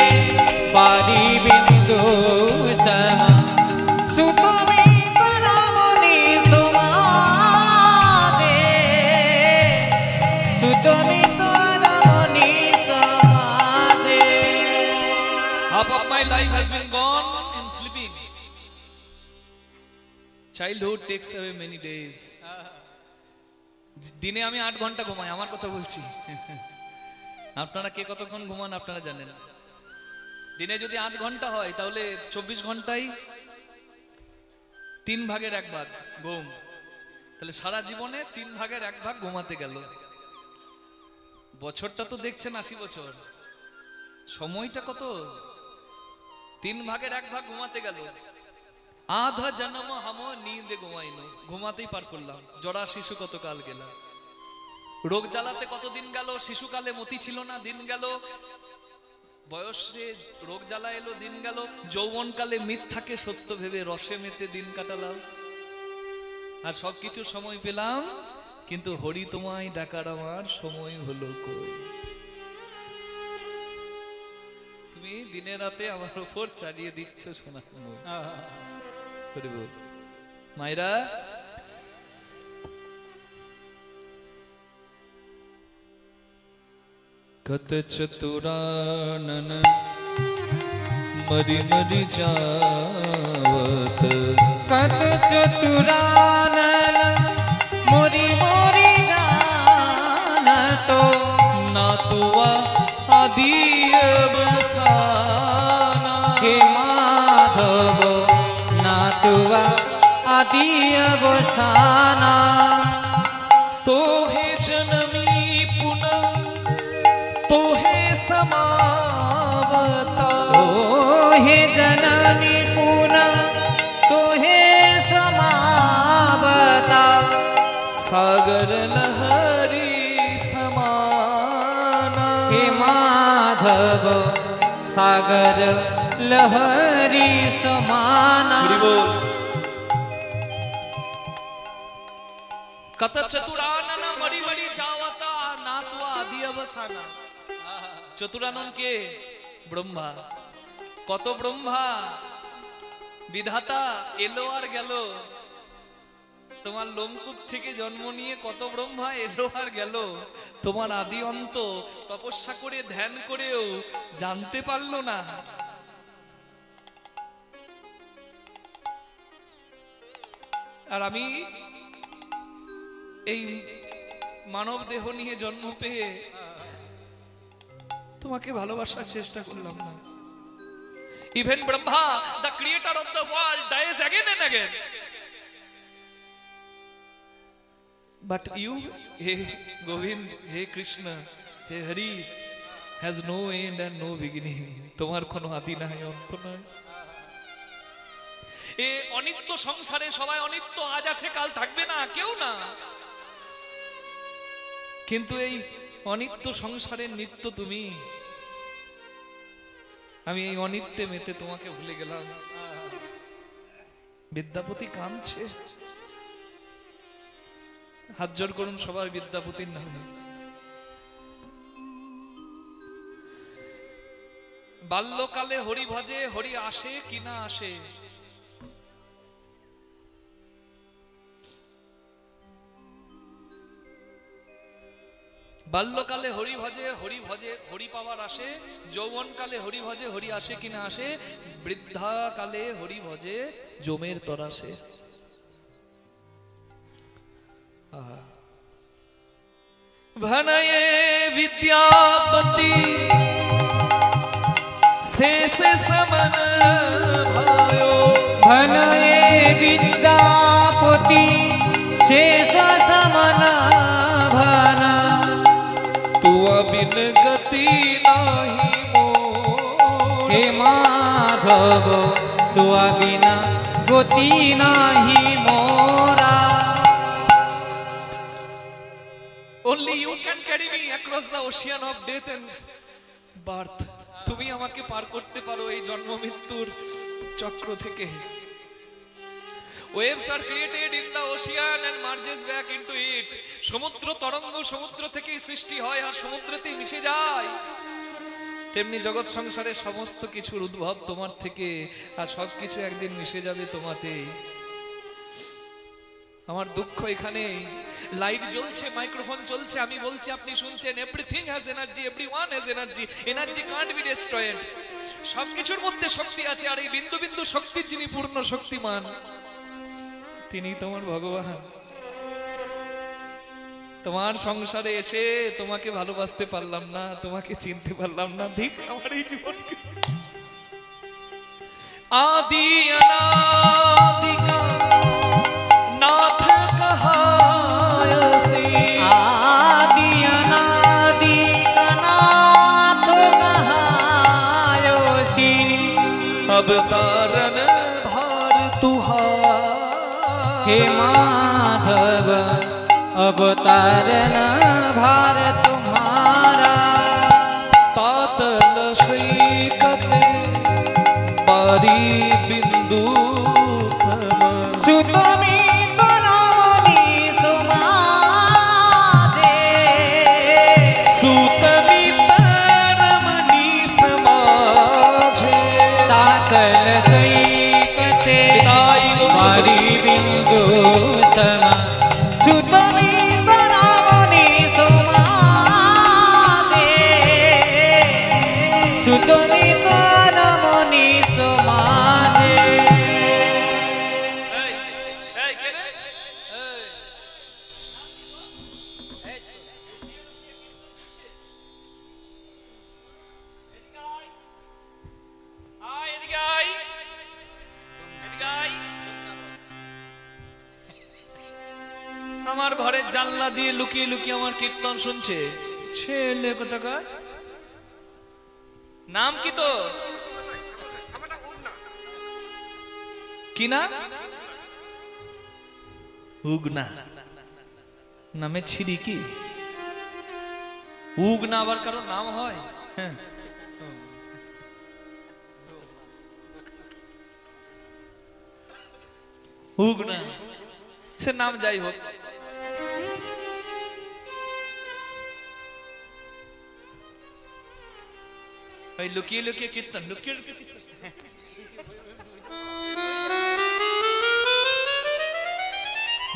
बारी बिंदु सम, सुतमी गुणमुनि समादे, सुतमी गुणमुनि समादे। Half of my life has been gone in sleeping. Childhood takes away many days. দিনে আমি 8 ঘন্টা ঘুমাই, আমার কথা বলছি। আপনারা কে কতক্ষণ ঘুমান আপনারা জানেন। দিনে যদি 8 ঘন্টা হয় তাহলে 24 ঘন্টায় 3 ভাগের 1 ভাগ ঘুম, তাহলে সারা জীবনে 3 ভাগের 1 ভাগ ঘুমাতে গেল। বছরটা তো দেখছেন 80 বছর, সময়টা কত? 3 ভাগের 1 ভাগ ঘুমাতে গেল। আধা জন্ম হাম নীন্দে ঘুমাইনো, ঘুমাতেই পার করলাম। জরা শিশু কত কাল গেল, রোগ জ্বালাতে কতদিন গেল। শিশুকালে মতি ছিল না, দিন গেল। বয়সে রোগ জ্বালা এলো, দিন গেল। যৌবনকালে মিথ্যাকে সত্য ভেবে রসে মেতে দিন কাটালাম। আর সবকিছু সময় পেলাম, কিন্তু হরি তোমায় ডাকার আমার সময় হলো কই। তুমি দিনে রাতে আমার উপর চালিয়ে দিচ্ছ সোনা মায়েরা। कत चतुरानन मरी मरी जावत, कत चतुरानन मोरी मोरी जानत, ना तुआ आदि अवसाना, हे माधव ना तुआ आदि अवसाना, तो हे जनमी पुनः तो हे समावता, ओ हे जननी पुनः तो हे समावता, सागर लहरी समाना, हे माधव सागर लहरी समाना। कत चतुरानन मरी मरी जावता, ना तुआ आदि अवसाना। চতুরানন কে? ব্রহ্মা। কত ব্রহ্মা বিধাতা এলো আর গেল। তোমার লোমকূপ থেকে জন্ম নিয়ে কত ব্রহ্মা এলো আর গেল। তোমার আদি অন্ত তপস্যা করে ধ্যান করেও জানতে পারলো না। আর আমি এই মানব দেহ নিয়ে জন্ম পেয়ে তোমাকে ভালোবাসার চেষ্টা করলাম না। Even Brahma, the creator of the world, dies again and again. But you, hey Govind, hey Krishna, hey Hari, has no end and no beginning. তোমার কোনো আদি নাই, অন্ত নাই। এ অনিত্য সংসারে সবাই অনিত্য, আজ আছে কাল থাকবে না, কেউ না। কিন্তু এই অনিত্য সংসারের নিত্য তুমি। আমি এই অনিত্যে মেতে তোমাকে ভুলে গেলাম। বিদ্যাপতি কাঁদছে। হাত জোর করুন সবার বিদ্যাপতির নামে। বাল্যকালে হরি ভজে, হরি আসে কি না আসে? বাল্যকালে হরি ভজে, হরি ভজে, হরি পাওয়ার আসে। যৌবনকালে হরি ভজে, হরি আসে কি না আসে? বৃদ্ধাকালে হরি ভজে, জমের তরাসে। ভনয়ে বিদ্যাপতি শেষ সমন ভায়ো। ভনয়ে বিদ্যাপতি শেষ সমন ভানা। तुआ बिन गति नाही मोर। हे माधव तुआ बिना गति नाही मोरा। Only you can carry me across the ocean of death and birth. তুমি আমাকে পার করতে পারো এই জন্ম মৃত্যুর চক্র থেকে। Waves are created in the ocean and merges back into it. সমুদ্র তরঙ্গ সমুদ্র থেকেই সৃষ্টি হয় আর সমুদ্রেতেই মিশে যায়। তেমনি জগৎ সংসারে সমস্ত কিছুর উদ্ভব তোমার থেকে, আর সবকিছু একদিন মিশে যাবে তোমাতে। আমার দুঃখ এখানে। লাইট জ্বলছে, মাইক্রোফোন চলছে, আমি বলছি, আপনি শুনছেন। Everything has energy, everyone has energy. Energy can't be destroyed. সবকিছুর মধ্যে শক্তি আছে, আর এই বিন্দু বিন্দু শক্তির যিনি পূর্ণ শক্তিমান, তিনি তোমার ভগবান। তোমার সংসারে এসে তোমাকে ভালোবাসতে পারলাম না, তোমাকে চিনতে পারলাম না। ধিক আমার এই জীবনকে। আদি অনাদি কা নাথ কহায়সি। आदि अनादि का नाथ कहायोसी। अवतारन भार तुहार। हे माधव अवतारण भार तुम्हारा। तातल श्रीकते पारी बिंदु सम। सुतमी बनवनी सुमादे। सुतमी परमनी समाजे। तातल सैकते पारी बिंदु सम। सुतमी बनवनी सुमादे। सुतमी बनवनी सुमादे। আমার ঘরের জানলা দিয়ে লুকিয়ে লুকিয়ে আমার কীর্তন শুনছে ছেলে কোথাকার। নাম কি তো? কি না? উগনা নামে ছিড়ি কি? উগনা আবার কারো নাম হয়? হ্যাঁ, উগনা, সে নাম যাই হোক। ভাই লুকিয়ে লুকিয়ে কীর্তন, লুকিয়ে লুকিয়ে কীর্তন।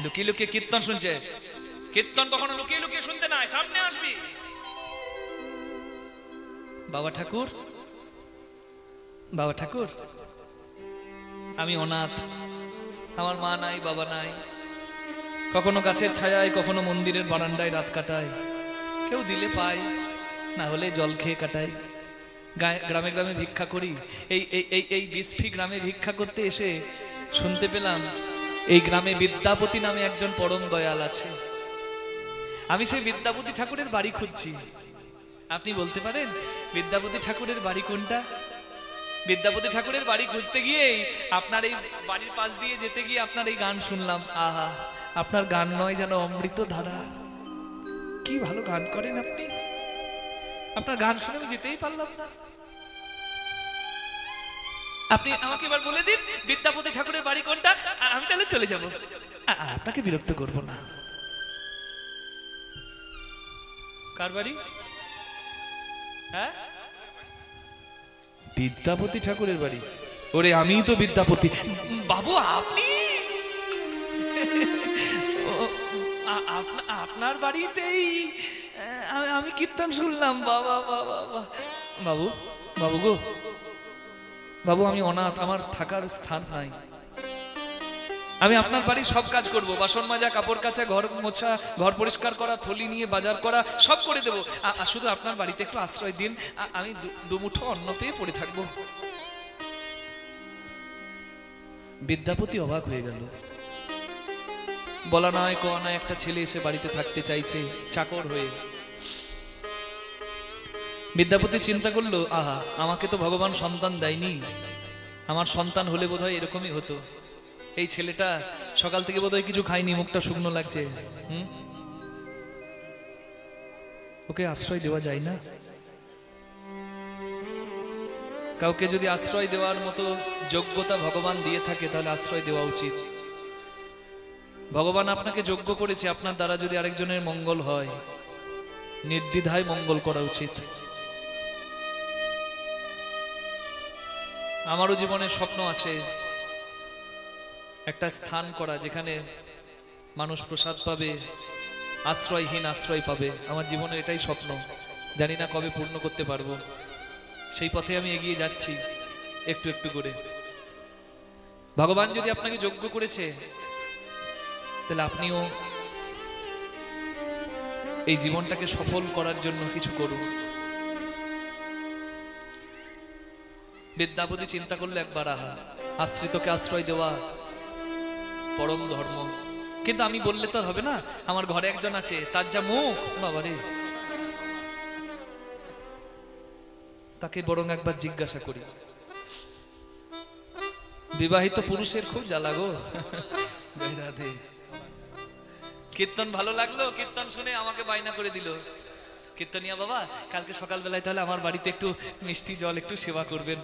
লুকিয়ে লুকিয়ে কীর্তন শুনছে। কীর্তন কখনো লুকিয়ে লুকিয়ে শুনতে নাই, সামনে আসবি। বাবা ঠাকুর, বাবা ঠাকুর, আমি অনাথ, আমার মা নাই, বাবা নাই। কখনো গাছের ছায়ায়, কখনো মন্দিরের বারান্দায় রাত কাটাই। কেউ দিলে পাই, না হলে জল খেয়ে কাটাই। গ্রামে গ্রামে ভিক্ষা করি। এই এই এই এই বিস্ফি গ্রামে ভিক্ষা করতে এসে শুনতে পেলাম এই গ্রামে বিদ্যাপতি নামে একজন পরম দয়াল আছে। আমি সেই বিদ্যাপতি ঠাকুরের বাড়ি খুঁজছি। আপনি বলতে পারেন বিদ্যাপতি ঠাকুরের বাড়ি কোনটা? বিদ্যাপতি ঠাকুরের বাড়ি খুঁজতে গিয়েই আপনার এই বাড়ির পাশ দিয়ে যেতে গিয়ে আপনার এই গান শুনলাম। আহা, আপনার গান নয় যেন অমৃত ধারা। কি ভালো গান করেন আপনি। আপনার গান শুনে আমি যেতেই পারলাম না। আপনি আমাকে এবার বলে দিন বিদ্যাপতি ঠাকুরের বাড়ি কোনটা, আর আমি তাহলে চলে যাব। আপনাকে বিরক্ত করব না। কার বাড়ি? হ্যাঁ, বিদ্যাপতি ঠাকুরের বাড়ি। ওরে আমি তো বিদ্যাপতি। বাবু আপনি? আপনার বাড়িতেই আমি কীর্তন শুনলাম। বাবা বাবা বাবু, বাবু গো বাবু, আমি অনাথ, আমার থাকার স্থান নাই। আমি আপনার বাড়ি সব কাজ করব, বাসন মাজা, কাপড় কাচা, ঘর মোছা, ঘর পরিষ্কার করা, থলি নিয়ে বাজার করা, সব করে দেবো। শুধু আপনার বাড়িতে একটু আশ্রয় দিন, আমি দুমুঠো অন্ন পেয়ে পড়ে থাকবো। বিদ্যাপতি অবাক হয়ে গেল। বলা নয় কোয়া নয়, একটা ছেলে এসে বাড়িতে থাকতে চাইছে চাকর হয়ে। বিদ্যাপতি চিন্তা করলো, আহা, আমাকে তো ভগবান সন্তান দেয়নি, আমার সন্তান হলে বোধহয় এরকমই হতো। এই ছেলেটা সকাল থেকে বোধহয় কিছু খায়নি, মুখটা শুকনো লাগছে। ওকে আশ্রয় দেওয়া যায় না? কাউকে যদি আশ্রয় দেওয়ার মতো যোগ্যতা ভগবান দিয়ে থাকে তাহলে আশ্রয় দেওয়া উচিত। ভগবান আপনাকে যোগ্য করেছে, আপনার দ্বারা যদি আরেকজনের মঙ্গল হয় নির্দ্বিধায় মঙ্গল করা উচিত। আমারও জীবনে স্বপ্ন আছে একটা স্থান করা, যেখানে মানুষ প্রসাদ পাবে, আশ্রয়হীন আশ্রয় পাবে। আমার জীবনে এটাই স্বপ্ন, জানি না কবে পূর্ণ করতে পারবো। সেই পথে আমি এগিয়ে যাচ্ছি একটু একটু করে। ভগবান যদি আপনাকে যোগ্য করেছে তাহলে আপনিও এই জীবনটাকে সফল করার জন্য কিছু করুন। বিদ্যাপতি চিন্তা করলে একবার, আহা, আশ্রিতকে আশ্রয় দেওয়া পরম ধর্ম। কিন্তু আমি বললে তো হবে না, আমার ঘরে একজন আছে, তার যা মুখ, বাবারে, তাকে বরং একবার জিজ্ঞাসা করি। বিবাহিত পুরুষের খুব জ্বালা গো। কীর্তন ভালো লাগলো, কীর্তন শুনে আমাকে বায়না করে দিল, কীর্তনিয়া বাবা কালকে সকালবেলায় তাহলে আমার বাড়িতে একটু মিষ্টি জল একটু সেবা করবেন।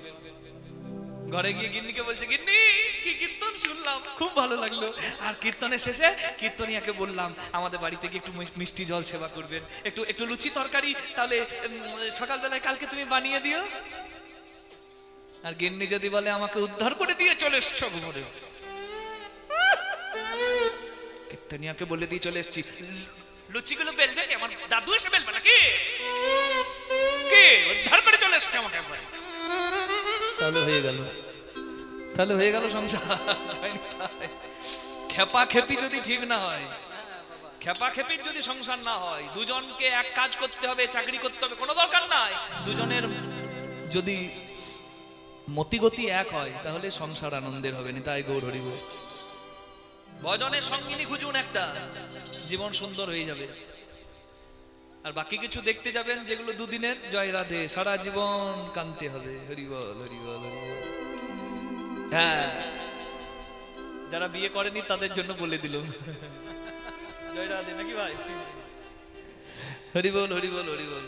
ঘরে গিয়ে গিন্নিকে বলছে, গিন্নি কি কীর্তন শুনলাম, খুব ভালো লাগলো। আর কীর্তনের শেষে কীর্তনিয়াকে বললাম আমাদের বাড়িতে গিয়ে একটু মিষ্টি জল সেবা করবেন, একটু একটু লুচি তরকারি তাহলে সকালবেলায় কালকে তুমি বানিয়ে দিও। আর গিন্নি যদি বলে আমাকে উদ্ধার করে দিয়ে চলে এসছো ঘুমরে, কীর্তনিয়াকে বলে দিয়ে চলে এসছি, লুচিগুলো বেলবে আমার দাদু এসে বেলবে নাকি, কে উদ্ধার করে চলে এসছে আমাকে একবার। তাহলে হয়ে গেল, তাহলে হয়ে গেল সংসার। খেপা খেপি যদি ঠিক না হয়, খেপা খেপির যদি সংসার না হয়, দুজনকে এক কাজ করতে হবে, চাকরি করতে হবে, কোনো দরকার নাই। দুজনের যদি মতিগতি এক হয় তাহলে সংসার আনন্দের হবে না। তাই গৌর হরিব ভজনের সঙ্গিনী খুঁজুন একটা, জীবন সুন্দর হয়ে যাবে। আর বাকি কিছু দেখতে যাবেন যেগুলো দুদিনের, জয় রাধে, সারা জীবন কানতে হবে। হরিবল হরিবল হরিবল। হ্যাঁ, যারা বিয়ে করেনি তাদের জন্য বলে দিল, জয় রাধে নাকি ভাই। হরিবল হরিবল হরিবল।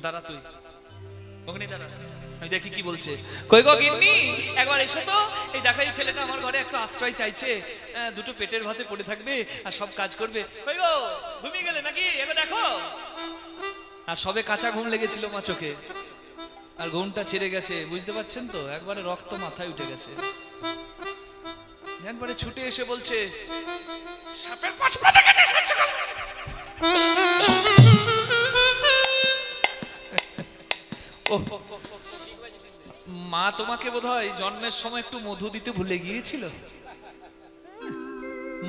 দাঁড়া তুই ওখানে দাঁড়া, আমি দেখি কি বলছে। কই গো গিন্নি, একবার এসো তো, এই দেখা এই ছেলেটা আমার ঘরে একটু আশ্রয় চাইছে, দুটো পেটের ভাতে পড়ে থাকবে আর সব কাজ করবে। কই গো ঘুমিয়ে গেলে নাকি, এবার দেখো। আর সবে কাঁচা ঘুম লেগেছিল মা চোখে, আর ঘুমটা ছেড়ে গেছে, বুঝতে পারছেন তো, একবারে রক্ত মাথায় উঠে গেছে। একবারে ছুটে এসে বলছে, সাপের পাশ পাতা গেছে। মা তোমাকে বোধহয় জন্মের সময় একটু মধু দিতে ভুলে গিয়েছিল।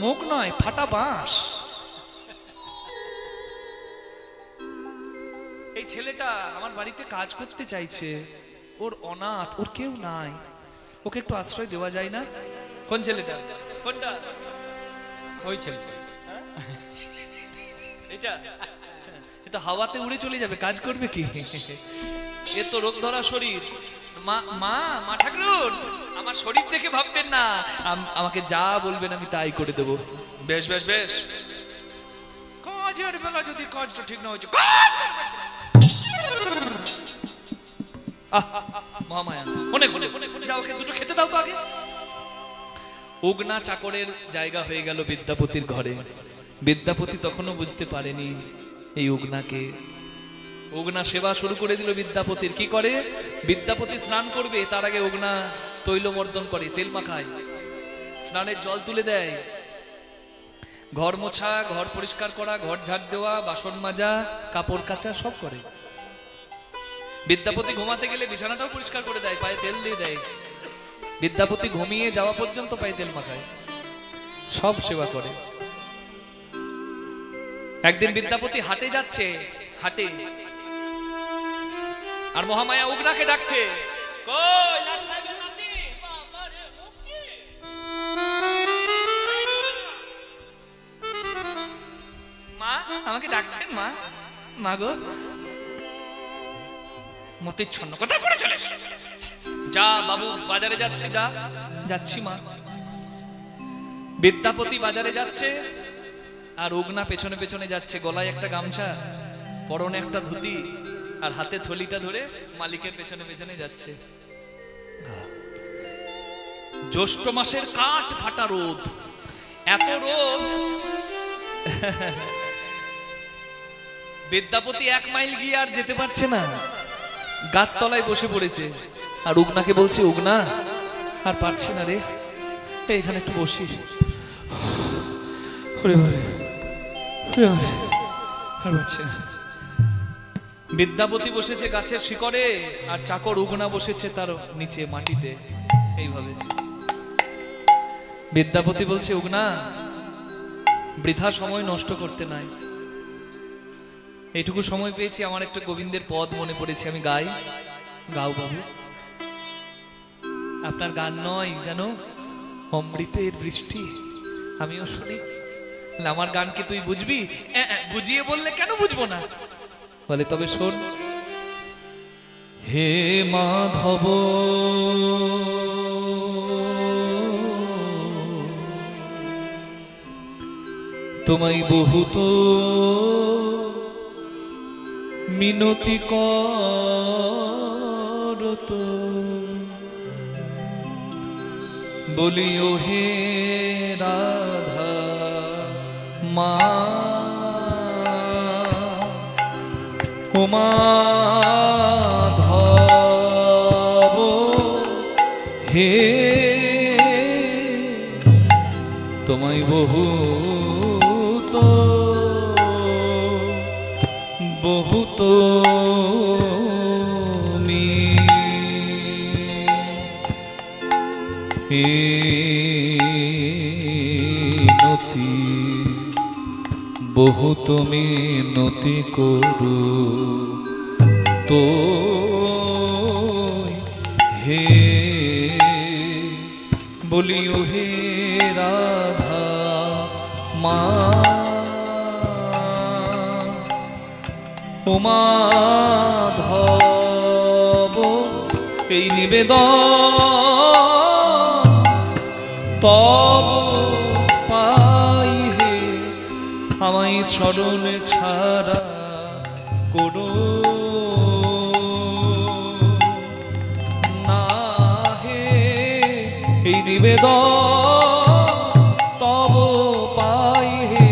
মুখ নয়, ফাটা বাঁশ। এই ছেলেটা আমার বাড়িতে কাজ করতে চাইছে, ওর অনাথ, ওর কেউ নাই, ওকে একটু আশ্রয় দেওয়া যায় না? কোন ছেলেটা? কোনটা? ওই ছেলে এটা এটা হাওয়াতে উড়ে চলে যাবে, কাজ করবে কি? এ তো রোগ ধরা শরীর। মা মা মা ঠাকুর, আমার শরীর দেখে ভাববেন না, আমাকে যা বলবেন আমি তাই করে দেব। বেশ বেশ বেশ, কাজের বেলা যদি কাজটা ঠিক না হয়েছে মহামায়া অনেক অনেক, যা ওকে দুটো খেতে দাও তো আগে। উগনা চাকরের জায়গা হয়ে গেল বিদ্যাপতির ঘরে। বিদ্যাপতি তখনও বুঝতে পারেনি এই উগনাকে। উগনা সেবা শুরু করে দিল বিদ্যাপতির। কি করে? বিদ্যাপতি স্নান করবে তার আগে উগনা তৈলমর্দন করে, তেল মাখায়, স্নানের জল তুলে দেয়, ঘর মোছা, ঘর পরিষ্কার করা, ঘর ঝাড় দেওয়া, বাসন মাজা, কাপড় কাচা সব করে। বিদ্যাপতি ঘুমাতে গেলে বিছানাটাও পরিষ্কার করে দেয়, পায়ে তেল দিয়ে দেয়। বিদ্যাপতি ঘুমিয়ে যাওয়া পর্যন্ত পায়ে তেল মাখায়, সব সেবা করে। একদিন বিদ্যাপতি হাটে যাচ্ছে, হাটে, আর মহামায়া উগনাকে ডাকছে, কই লাট সাহেবের নাতি, বাবা রে মুক্তি। মা আমাকে ডাকছেন? মা মা গো, মতির ছন্ন কথা পড়ে চলে, যা বাবু বাজারে যাচ্ছে, যা। যাচ্ছি মা। বিদ্যাপতি বাজারে যাচ্ছে আর উগনা পেছনে পেছনে যাচ্ছে, গলায় একটা গামছা, পরনে একটা ধুতি আর হাতে থলিটা ধরে মালিকের পেছনে পেছনে যাচ্ছে। জ্যৈষ্ঠ মাসের কাঠ ফাটা রোদ, এত রোদ বিদ্যাপতি 1 মাইল গিয়ে আর যেতে পারছে না, গাছতলায় বসে পড়েছে। আর উগনাকে বলছে, উগনা আর পারছি না রে, এখানে একটু বসিস। বিদ্যাপতি বসেছে গাছের শিকড়ে আর চাকর উগনা বসেছে তার নিচে মাটিতে, এইভাবে। বিদ্যাপতি বলছে, উগনা বৃথা সময় নষ্ট করতে নাই, এইটুকু সময় পেয়েছি, আমার একটা গোবিন্দের পদ মনে পড়েছে, আমি গাই। গাও বাবু। আপনার গান নয় জানো, অমৃতের বৃষ্টি, আমিও শুনি। আমার গান কি তুই বুঝবি? বুঝিয়ে বললে কেন বুঝবো না? বলে তবে শোন। হে মাধব তোমায় বহুত মিনতি করত, বলিও হে রাধা মা, ও মাধব হে তোমায় বহুত বহুত মিনতি, বহুত মিনতি করু তো হে, বলিও হে রাধা মা, ও মাধব এই নিবেদন তব পাই হে, আমায় চরণ ছাড়া করো না হে, এই নিবেদন তব পাই হে,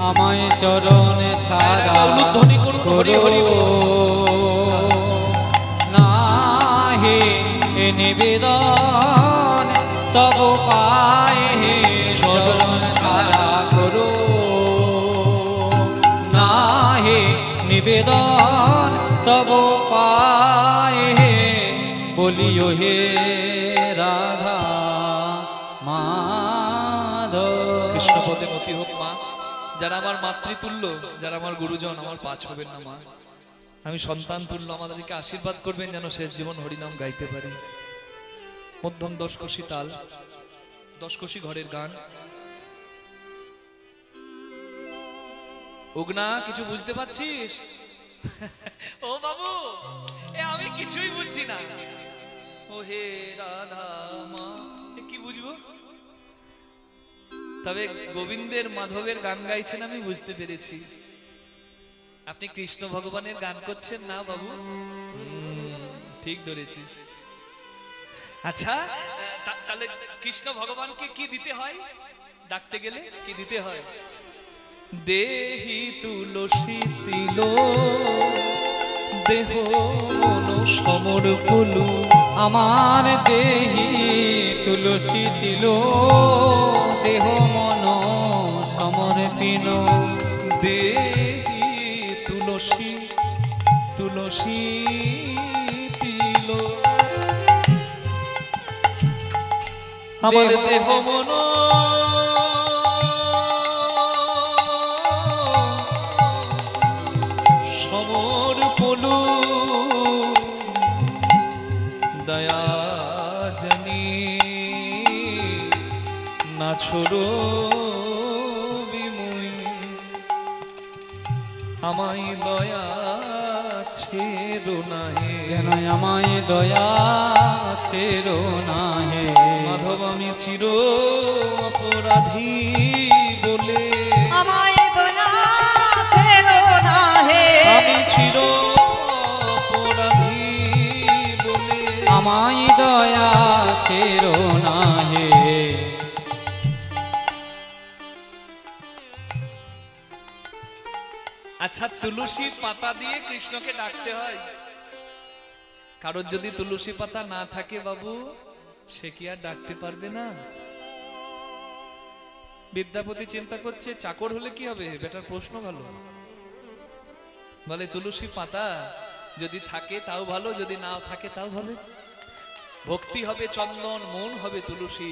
আমায় চরণ ছাড়া করো না হে, এ নিবেদন তব পায় হে, চরণ ছাড়া করো না হে, নিবেদন তব পায় হে, বলিও হে রাধা মাধব। কৃষ্ণপদে মতি হোক মা। যারা আমার মাতৃতুল্য, যারা আমার গুরুজন, আমার পাঁচ হবেন না মা, আমি সন্তান তুল্য, আমাদেরকে আশীর্বাদ করবেন যেন শেষ জীবন হরিনাম গাইতে পারি। মধ্যম 10 কষি তাল, 10 কষি ঘরের গান। উগনা কিছু বুঝতে পারছিস? ও বাবু, এ আমি কিছুই বুঝছি না। ও হে রাধা মা, কি বুঝবো? তবে গোবিন্দের মাধবের গান গাইছেন আমি বুঝতে পেরেছি। আপনি কৃষ্ণ ভগবানের গান করছেন না বাবু? ঠিক ধরেছিস। আচ্ছা, তাহলে কৃষ্ণ ভগবানকে কি দিতে হয়? ডাকতে গেলে কি দিতে হয়? দেহি তুলসী তিল দেহ মন সমর কলু। আমার দেহি তুলসী তিল দেহ মন সমর্পিন। দেহি তুলসী তুলসী তিল আমার দেহ মন সমর পলু। দয়া জানি না ছোড়ো বিমুই, আমায় দয়া ছেড়ো না হে। যেন আমায় দয়া ছেড়ো না হে। মাধব আমি চির অপরাধী বলে, আমায় দয়া ছেড়ো না হে। আমি চির অপরাধী বলে, আমায় দয়া ছেড়ো না হে। আচ্ছা, তুলসী পাতা দিয়ে কৃষ্ণকে ডাকতে হয়। কারোর যদি তুলসী পাতা না থাকে বাবু, সে কি আর ডাকতে পারবে না? বিদ্যাপতি চিন্তা করছে চাকর হলে কি হবে? বেটার প্রশ্ন ভালো। বলে তুলসী পাতা যদি থাকে তাও ভালো, যদি না থাকে তাও ভালো। ভক্তি হবে চন্দন, মন হবে তুলসী,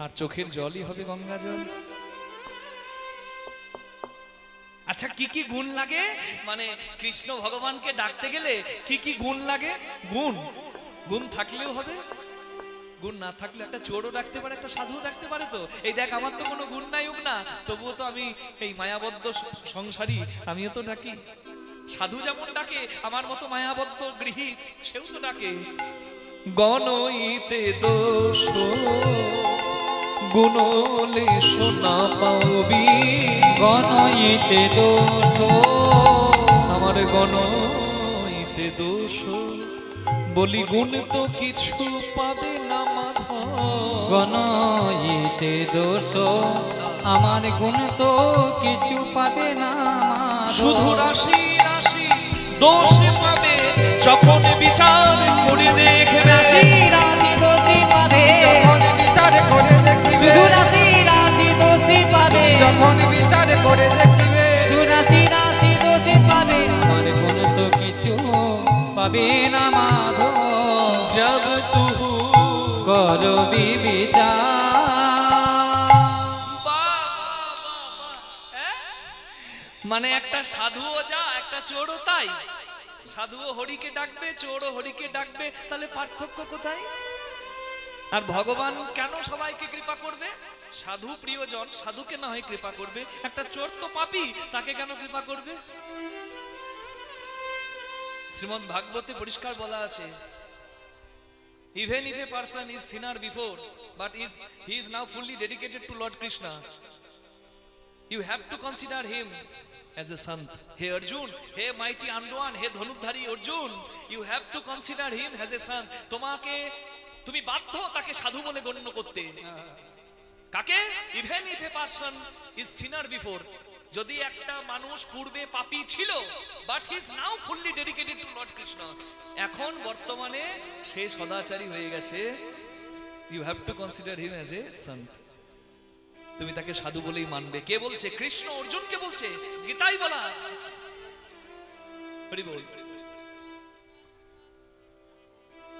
আর চোখের জলই হবে গঙ্গা জল। আচ্ছা, কি কি গুণ লাগে? মানে কৃষ্ণ ভগবানকে ডাকতে গেলে কি কি গুণ লাগে? গুণ থাকলেও হবে, গুণ না থাকলে একটা চোরও ডাকতে পারে, একটা সাধু ডাকতে পারে। তো এই দেখ, আমার তো কোনো গুণ নাই হোক না, তবুও তো আমি এই মায়াবদ্ধ সংসারী, আমিও তো ডাকি। সাধু যেমন ডাকে, আমার মতো মায়াবদ্ধ গৃহী সেও তো ডাকে। গণইতে দোষ গুণলে সোনা পাবি। গণইতে দোষ আমার গণইতে দোষ, বলি গুণ তো কিছু পাবে না মাধব। গণইতে দোষ আমার গুণ তো কিছু পাবে না। শুধু রাশি রাশি দোষ পাবে যখন বিচার করে দেখবে। রাশি রাশি দোষী পাবে যখন বিচার করে দেখিবে। শুধু রাশি রাশি দোষী পাবে যখন বিচার করে দেখিবে। শুধু রাশি রাশি দোষী পাবে। আমার গুণ তো কিছু পাবে না মাধব। জব তু করবি বিচার। মানে একটা সাধুও যা, একটা চোরও তাই। সাধুও হরিকে ডাকবে, চোরও হরিকে ডাকবে, তাহলে পার্থক্য কোথায়? আর ভগবান কেন সবাইকে কৃপা করবে? সাধু প্রিয়জন, সাধুকে না হয় কৃপা করবে, একটা চোর তো পাপী, তাকে কেন কৃপা করবে? শ্রীমদ্ ভাগবতে পরিষ্কার বলা আছে, even if a person is sinner before but he is now fully dedicated to Lord Krishna, you have to consider him as a sant. Hey Arjun, hey mighty Anduan, hey Dhanudhari Arjun, you have to consider him as a sant. তুমি বাধ্য তাকে সাধু বলে গণ্য করতে। কাকে? even if a person is sinner before, যদি একটা মানুষ পূর্বে পাপী ছিল, but he is now fully dedicated to Lord Krishna, এখন বর্তমানে সে সদাচারী হয়ে গেছে, you have to consider him as a sant. তুমি তাকে সাধু বলেই মানবে। কে বলছে? কৃষ্ণ অর্জুনকে বলছে, গীতাই বলা। হরি বল।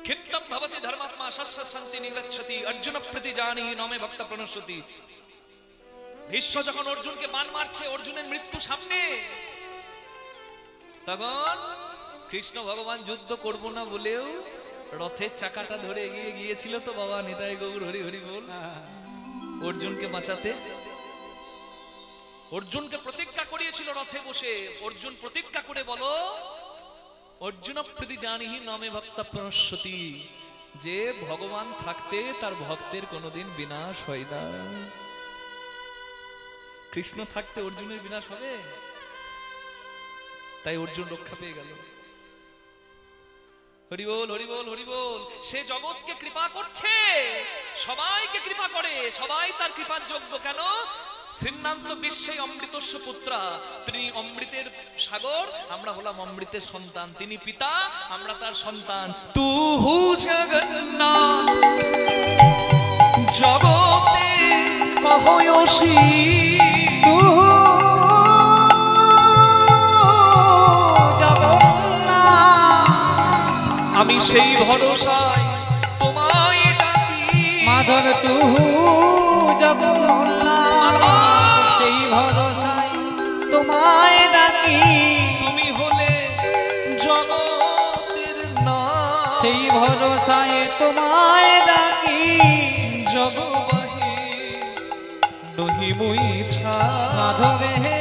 ক্ষিপ্তম ভবতি ধর্মাত্মা শস্য শান্তি নিগচ্ছতি অর্জুন প্রতি জানি নমে ভক্ত প্রণশ্যতি। ভীষ্ম যখন অর্জুনকে বাণ মারছে, অর্জুনের মৃত্যু সামনে, তখন কৃষ্ণ ভগবান যুদ্ধ করব না বলেও রথের চাকাটা ধরে এগিয়ে গিয়েছিল তো বাবা, নিতাই গৌর হরি হরি বল, অর্জুনকে বাঁচাতে। অর্জুনকে প্রতিজ্ঞা করিয়েছিল রথে বসে। অর্জুন প্রতিজ্ঞা করে বলো, অর্জুন প্রীতি জানিহি নমে ভক্তা প্রণশ্যতি, যে ভগবান থাকতে তার ভক্তের কোনোদিন বিনাশ হয় না। কৃষ্ণ থাকতে অর্জুনের বিনাশ হবে? তাই অর্জুন রক্ষা পেয়ে গেল। হরি বল, হরি বল, হরি বল। সে জগৎকে কৃপা করছে, সবাইকে কৃপা করে, সবাই তার কৃপার যোগ্য। কেন? সিন্নান্ত বিশ্বে অমৃতস্য পুত্রা, তিনি অমৃতের সাগর, আমরা হলাম অমৃতের সন্তান। তিনি পিতা, আমরা তার সন্তান। তু হু জগন্নাথ জগতে কহয়সী, তু জগন্নাথ, আমি সেই ভরসায় তোমায় ডাকি। মাধব তু জগন্নাথ, সেই ভরসায় তোমায় ডাকি। তুমি হলে জগতের নাথ, সেই ভরসায় তোমায় ডাকি। জগবাহি নহি মুই ছা। মাধবে হে